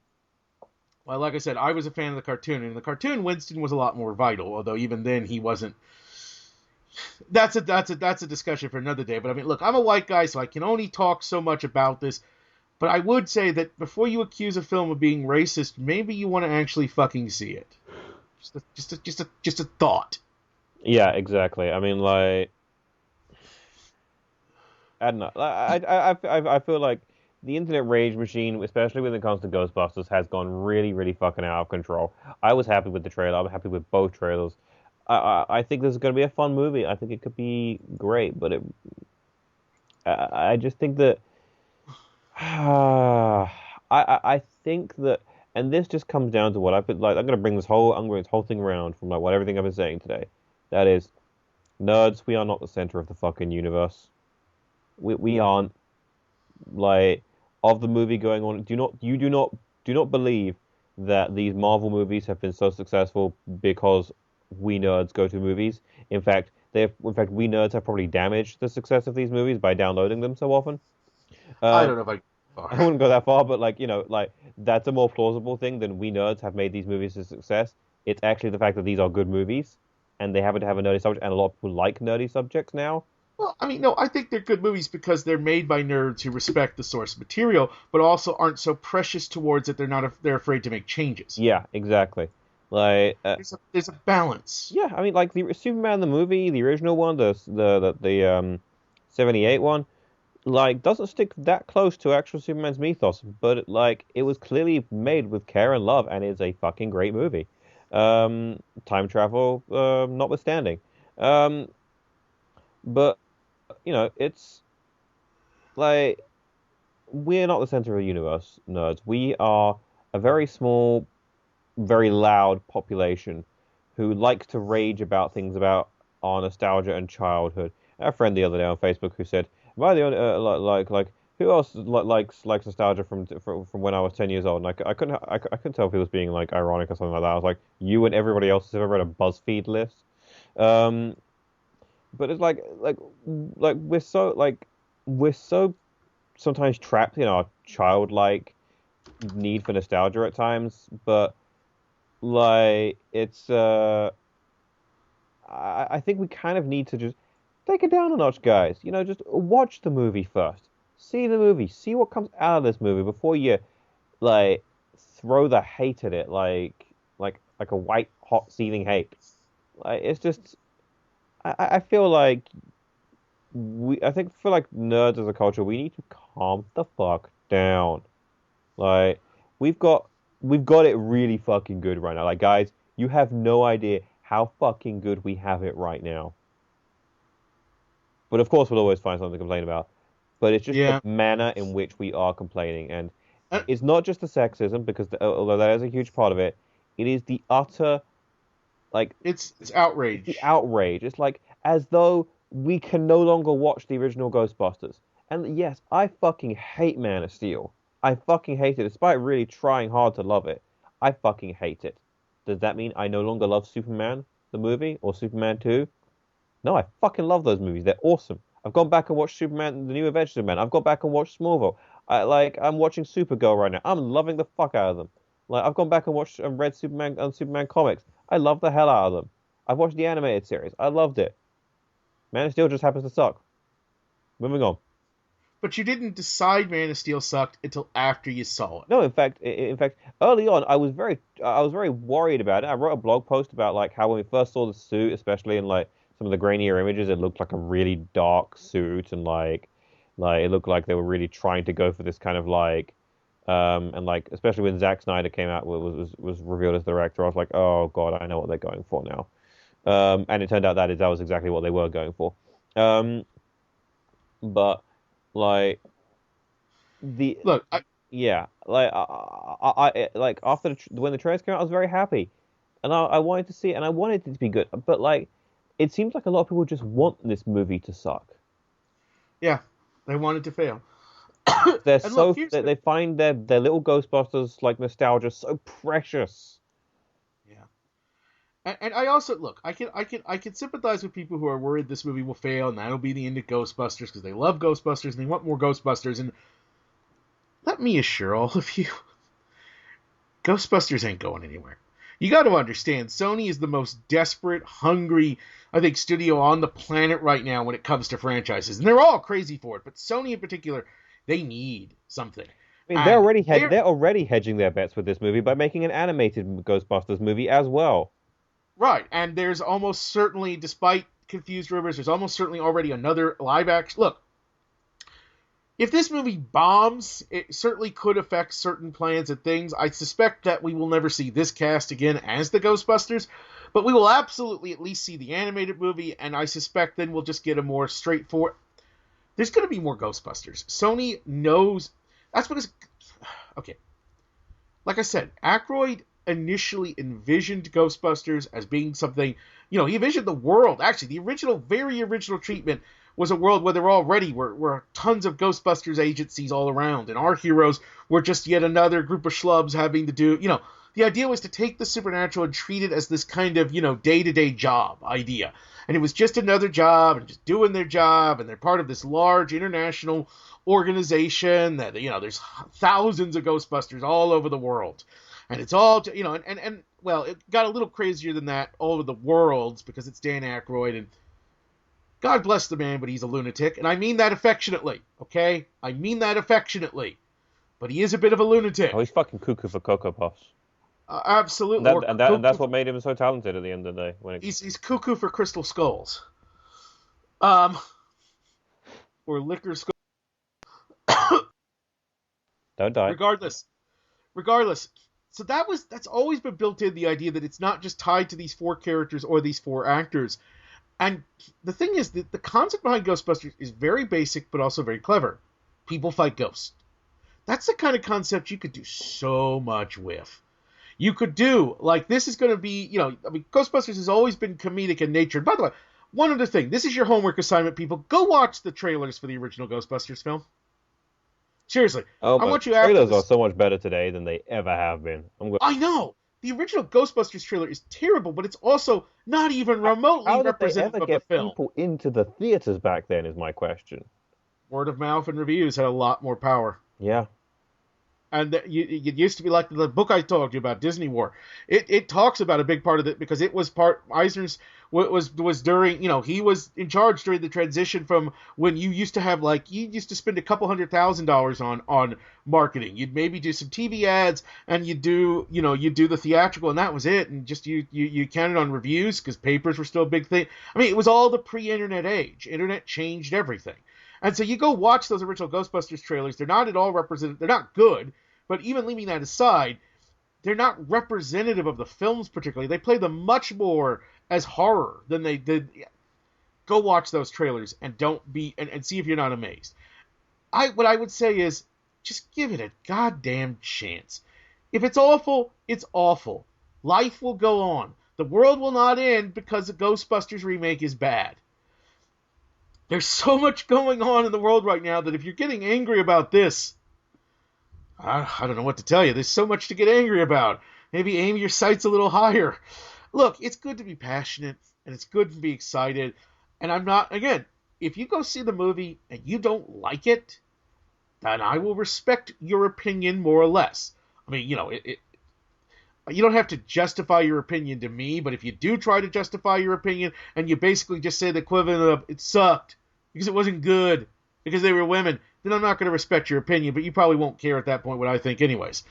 Well, like I said, I was a fan of the cartoon, and in the cartoon, Winston was a lot more vital. Although even then, he wasn't. That's a discussion for another day. But I mean, look, I'm a white guy, so I can only talk so much about this. But I would say that before you accuse a film of being racist, maybe you want to actually fucking see it. Just a thought. Yeah, exactly. I mean, like, I don't know. I feel like the internet rage machine, especially when it comes to Ghostbusters, has gone really, really fucking out of control. I was happy with the trailer. I'm happy with both trailers. I think this is going to be a fun movie. I think it could be great, but I just think that I think that, and this just comes down to what I've been like. I'm going to bring this whole thing around from like what everything I've been saying today. That is, nerds. We are not the center of the fucking universe. We aren't like of the movie going on. Do not believe that these Marvel movies have been so successful because we nerds go to movies. In fact, we nerds have probably damaged the success of these movies by downloading them so often. I Um, don't know if I. I wouldn't go that far, but like like that's a more plausible thing than we nerds have made these movies a success. It's actually the fact that these are good movies, and they happen to have a nerdy subject, and a lot of people like nerdy subjects now. Well, I mean, no, I think they're good movies because they're made by nerds who respect the source material, but also aren't so precious towards it. They're afraid to make changes. Yeah, exactly. Like, There's a balance. yeah, I mean, like the Superman the movie, the original one, the 78 one, like doesn't stick that close to actual Superman's mythos, but like it was clearly made with care and love, and is a fucking great movie. Time travel, notwithstanding. Um, but it's like we're not the center of the universe, nerds. We are a very small, very loud population who like to rage about things about our nostalgia and childhood. I had a friend the other day on Facebook who said, "Am I the only who else likes nostalgia from when I was 10 years old?" And I couldn't tell if he was being like ironic or something like that. I was like, "You and everybody else has ever read a BuzzFeed list?" Um, but it's like we're so sometimes trapped in our childlike need for nostalgia at times, but like it's I think we kind of need to just take it down a notch, guys. Just watch the movie first. See the movie. See what comes out of this movie before you like throw the hate at it like a white hot seething hate. Like it's just I feel like feel like nerds as a culture, we need to calm the fuck down. Like we've got we've got it really fucking good right now. Like guys, you have no idea how fucking good we have it right now. But of course, we'll always find something to complain about. But it's just the Yeah. manner in which we are complaining, and Uh, it's not just the sexism, because although that is a huge part of it, it is the utter like It's the outrage. outrage. It's like as though we can no longer watch the original Ghostbusters. And yes, I fucking hate Man of Steel. I fucking hate it, despite really trying hard to love it. I fucking hate it. Does that mean I no longer love Superman, the movie, or Superman 2? No, I fucking love those movies. They're awesome. I've gone back and watched Superman, the new Adventures of Man. I've gone back and watched Smallville. I'm watching Supergirl right now. I'm loving the fuck out of them. Like, I've gone back and watched and read Superman comics. I love the hell out of them. I've watched the animated series. I loved it. Man of Steel just happens to suck. Moving on. But you didn't decide Man of Steel sucked until after you saw it. No, in fact, early on, I was very worried about it. I wrote a blog post about like how when we first saw the suit, especially in like some of the grainier images, it looked like a really dark suit, and like it looked like they were really trying to go for this kind of like, and like especially when Zack Snyder came out was revealed as the director, I was like, oh god, I know what they're going for now. And it turned out that was exactly what they were going for. But like the Look, yeah, like like after when the trailers came out, I was very happy, and I wanted to see it, and I wanted it to be good. But like, it seems like a lot of people just want this movie to suck. Yeah, they want it to fail. They find their little Ghostbusters like nostalgia so precious. Yeah, and I also look, I can sympathize with people who are worried this movie will fail and that'll be the end of Ghostbusters because they love Ghostbusters and they want more Ghostbusters. And let me assure all of you, Ghostbusters ain't going anywhere. You got to understand, Sony is the most desperate, hungry, I think, studio on the planet right now when it comes to franchises. And they're all crazy for it, but Sony in particular, they need something. I mean, they're already hedging their bets with this movie by making an animated Ghostbusters movie as well. Right, and there's almost certainly, despite confused rumors, there's almost certainly already another live action. Look, if this movie bombs, it certainly could affect certain plans and things. I suspect that we will never see this cast again as the Ghostbusters, but we will absolutely at least see the animated movie, and I suspect then we'll just get a more straightforward... There's going to be more Ghostbusters. Sony knows... That's what is... Okay. Like I said, Aykroyd initially envisioned Ghostbusters as being something... he envisioned the world. Actually, the very original treatment was a world where there already were tons of Ghostbusters agencies all around, and our heroes were just yet another group of schlubs having to do, the idea was to take the supernatural and treat it as this kind of, day-to-day job idea. And it was just another job, and just doing their job, and they're part of this large international organization that, there's thousands of Ghostbusters all over the world. And it's all, well, it got a little crazier than that all over the world, because it's Dan Aykroyd, and God bless the man, but he's a lunatic. And I mean that affectionately, okay? I mean that affectionately. But he is a bit of a lunatic. Oh, he's fucking cuckoo for Cocoa Puffs. Absolutely. And that's what made him so talented at the end of the day. He's cuckoo for Crystal Skulls. Or Liquor Skulls. Don't die. Regardless. So that's always been built in, the idea that it's not just tied to these four characters or these four actors. And the thing is that the concept behind Ghostbusters is very basic, but also very clever. People fight ghosts. That's the kind of concept you could do so much with. You could do, like, this is going to be, Ghostbusters has always been comedic in nature. And by the way, one other thing, this is your homework assignment, people. Go watch the trailers for the original Ghostbusters film. Seriously. I want you trailers are so much better today than they ever have been. I know. The original Ghostbusters trailer is terrible, but it's also not even remotely representative of the film. How did they ever get people into the theaters back then is my question. Word of mouth and reviews had a lot more power. Yeah. And it used to be like the book I told you about, Disney War. It talks about a big part of it because it was Eisner's was during, he was in charge during the transition from when you used to have, you used to spend a couple $100,000 on marketing. You'd maybe do some TV ads and you'd do the theatrical, and that was it. And just you counted on reviews because papers were still a big thing. I mean, it was all the pre-internet age. Internet changed everything. And so you go watch those original Ghostbusters trailers. They're not at all representative. They're not good, but even leaving that aside, they're not representative of the films particularly. They play them much more as horror than they did. Go watch those trailers and and see if you're not amazed. What I would say is just give it a goddamn chance. If it's awful, it's awful. Life will go on. The world will not end because the Ghostbusters remake is bad. There's so much going on in the world right now that if you're getting angry about this, I don't know what to tell you. There's so much to get angry about. Maybe aim your sights a little higher. Look, it's good to be passionate, and it's good to be excited. And I'm not, again, if you go see the movie and you don't like it, then I will respect your opinion more or less. I mean, you don't have to justify your opinion to me, but if you do try to justify your opinion and you basically just say the equivalent of it sucked because it wasn't good because they were women, then I'm not going to respect your opinion, but you probably won't care at that point what I think anyways.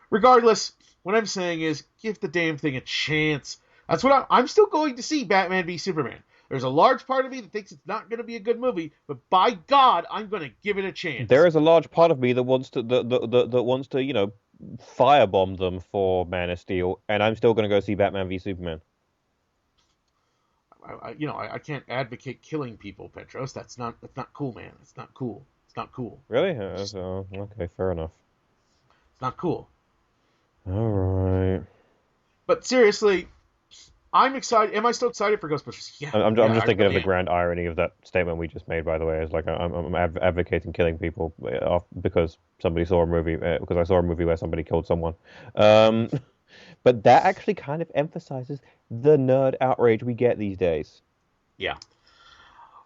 Regardless, what I'm saying is give the damn thing a chance. That's what I'm still going to see Batman v Superman. There's a large part of me that thinks it's not going to be a good movie, but by God, I'm going to give it a chance. There is a large part of me that wants to firebomb them for Man of Steel, and I'm still going to go see Batman v Superman. I can't advocate killing people, Petros. That's not cool, man. It's not cool. It's not cool. Really? Okay, fair enough. It's not cool. All right. But seriously, I'm excited. Am I still excited for Ghostbusters? Yeah. I'm just thinking of the grand irony of that statement we just made, by the way. Is like I'm advocating killing people because somebody saw a movie, because I saw a movie where somebody killed someone. But that actually kind of emphasizes the nerd outrage we get these days. Yeah.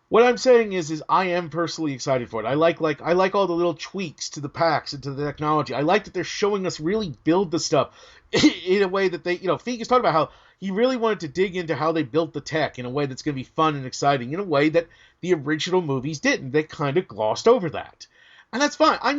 What I'm saying is I am personally excited for it. I like all the little tweaks to the packs and to the technology. I like that they're showing us really build the stuff in a way that they, Feig is talking about how he really wanted to dig into how they built the tech in a way that's going to be fun and exciting, in a way that the original movies didn't. They kind of glossed over that. And that's fine. I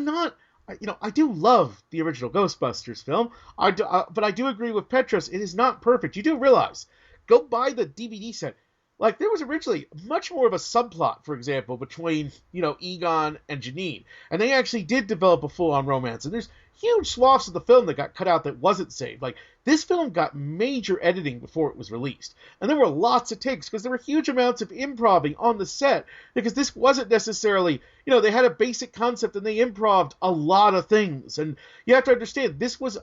do love the original Ghostbusters film, but I do agree with Petros. It is not perfect. You do realize, go buy the DVD set. Like, there was originally much more of a subplot, for example, between, Egon and Janine. And they actually did develop a full-on romance. And there's huge swaths of the film that got cut out that wasn't saved. Like, this film got major editing before it was released. And there were lots of takes, because there were huge amounts of improving on the set. Because this wasn't necessarily, they had a basic concept and they improved a lot of things. And you have to understand, this was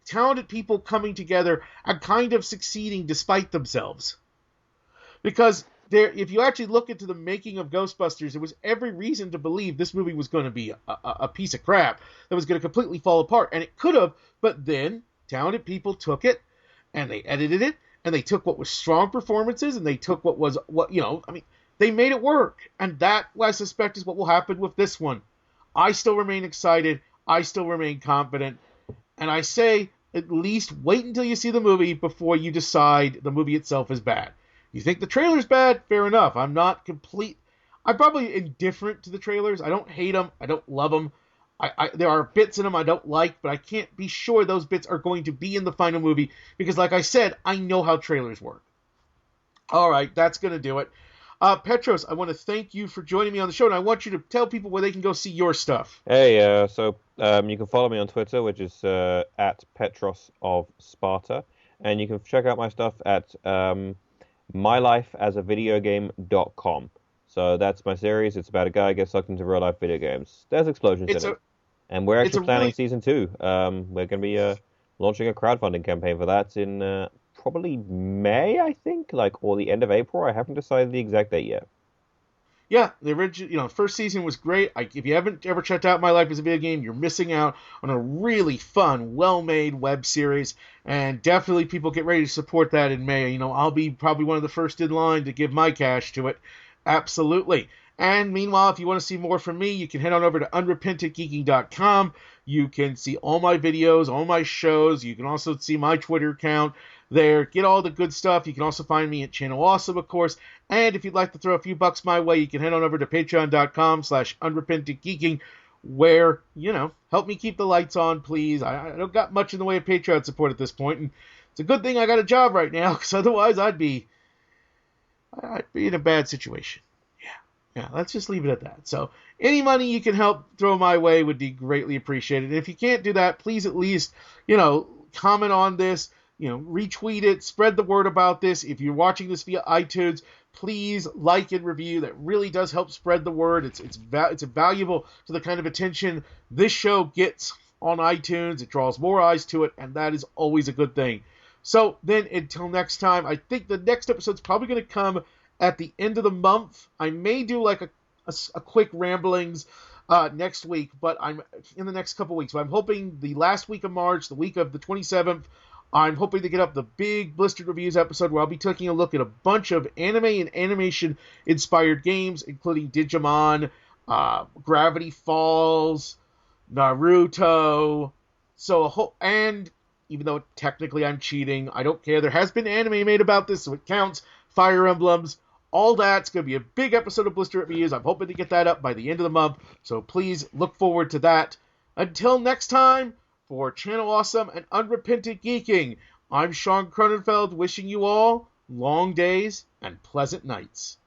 talented people coming together and kind of succeeding despite themselves. Because if you actually look into the making of Ghostbusters, there was every reason to believe this movie was going to be a piece of crap that was going to completely fall apart. And it could have, but then talented people took it and they edited it and they took what was strong performances and they took they made it work. And that, I suspect, is what will happen with this one. I still remain excited. I still remain confident. And I say, at least wait until you see the movie before you decide the movie itself is bad. You think the trailer's bad? Fair enough. I'm probably indifferent to the trailers. I don't hate them. I don't love them. There are bits in them I don't like, but I can't be sure those bits are going to be in the final movie because, like I said, I know how trailers work. All right, that's going to do it. Petros, I want to thank you for joining me on the show, and I want you to tell people where they can go see your stuff. Hey, so you can follow me on Twitter, which is at Petros of Sparta, and you can check out my stuff at mylifeasavideogame.com. So that's my series. It's about a guy who gets sucked into real life video games. There's explosions in it. And we're actually planning season 2. We're going to be launching a crowdfunding campaign for that in probably May, I think, or the end of April. I haven't decided the exact date yet. Yeah, the original, first season was great. If you haven't ever checked out My Life as a Video Game, you're missing out on a really fun, well-made web series. And definitely people get ready to support that in May. I'll be probably one of the first in line to give my cash to it. Absolutely. And meanwhile, if you want to see more from me, you can head on over to unrepentantgeeking.com. You can see all my videos, all my shows. You can also see my Twitter account there. Get all the good stuff. You can also find me at Channel Awesome, of course. And if you'd like to throw a few bucks my way, you can head on over to patreon.com/unrepentantgeeking, where, help me keep the lights on, please. I don't got much in the way of Patreon support at this point, and it's a good thing I got a job right now, because otherwise I'd be in a bad situation. Yeah, let's just leave it at that. So any money you can help throw my way would be greatly appreciated. And if you can't do that, please at least, comment on this, retweet it, spread the word about this. If you're watching this via iTunes, please like and review. That really does help spread the word. It's valuable to the kind of attention this show gets on iTunes. It draws more eyes to it, and that is always a good thing. So then until next time, I think the next episode's probably going to come at the end of the month. I may do like a quick ramblings next week, but I'm in the next couple weeks. But I'm hoping the last week of March, the week of the 27th, I'm hoping to get up the big Blistered Reviews episode where I'll be taking a look at a bunch of anime and animation-inspired games, including Digimon, Gravity Falls, Naruto. And even though technically I'm cheating, I don't care. There has been anime made about this, so it counts. Fire Emblems, all that's going to be a big episode of Blister Reviews. I'm hoping to get that up by the end of the month, so please look forward to that. Until next time, for Channel Awesome and Unrepentant Geeking, I'm Shaun Cronenfeld, wishing you all long days and pleasant nights.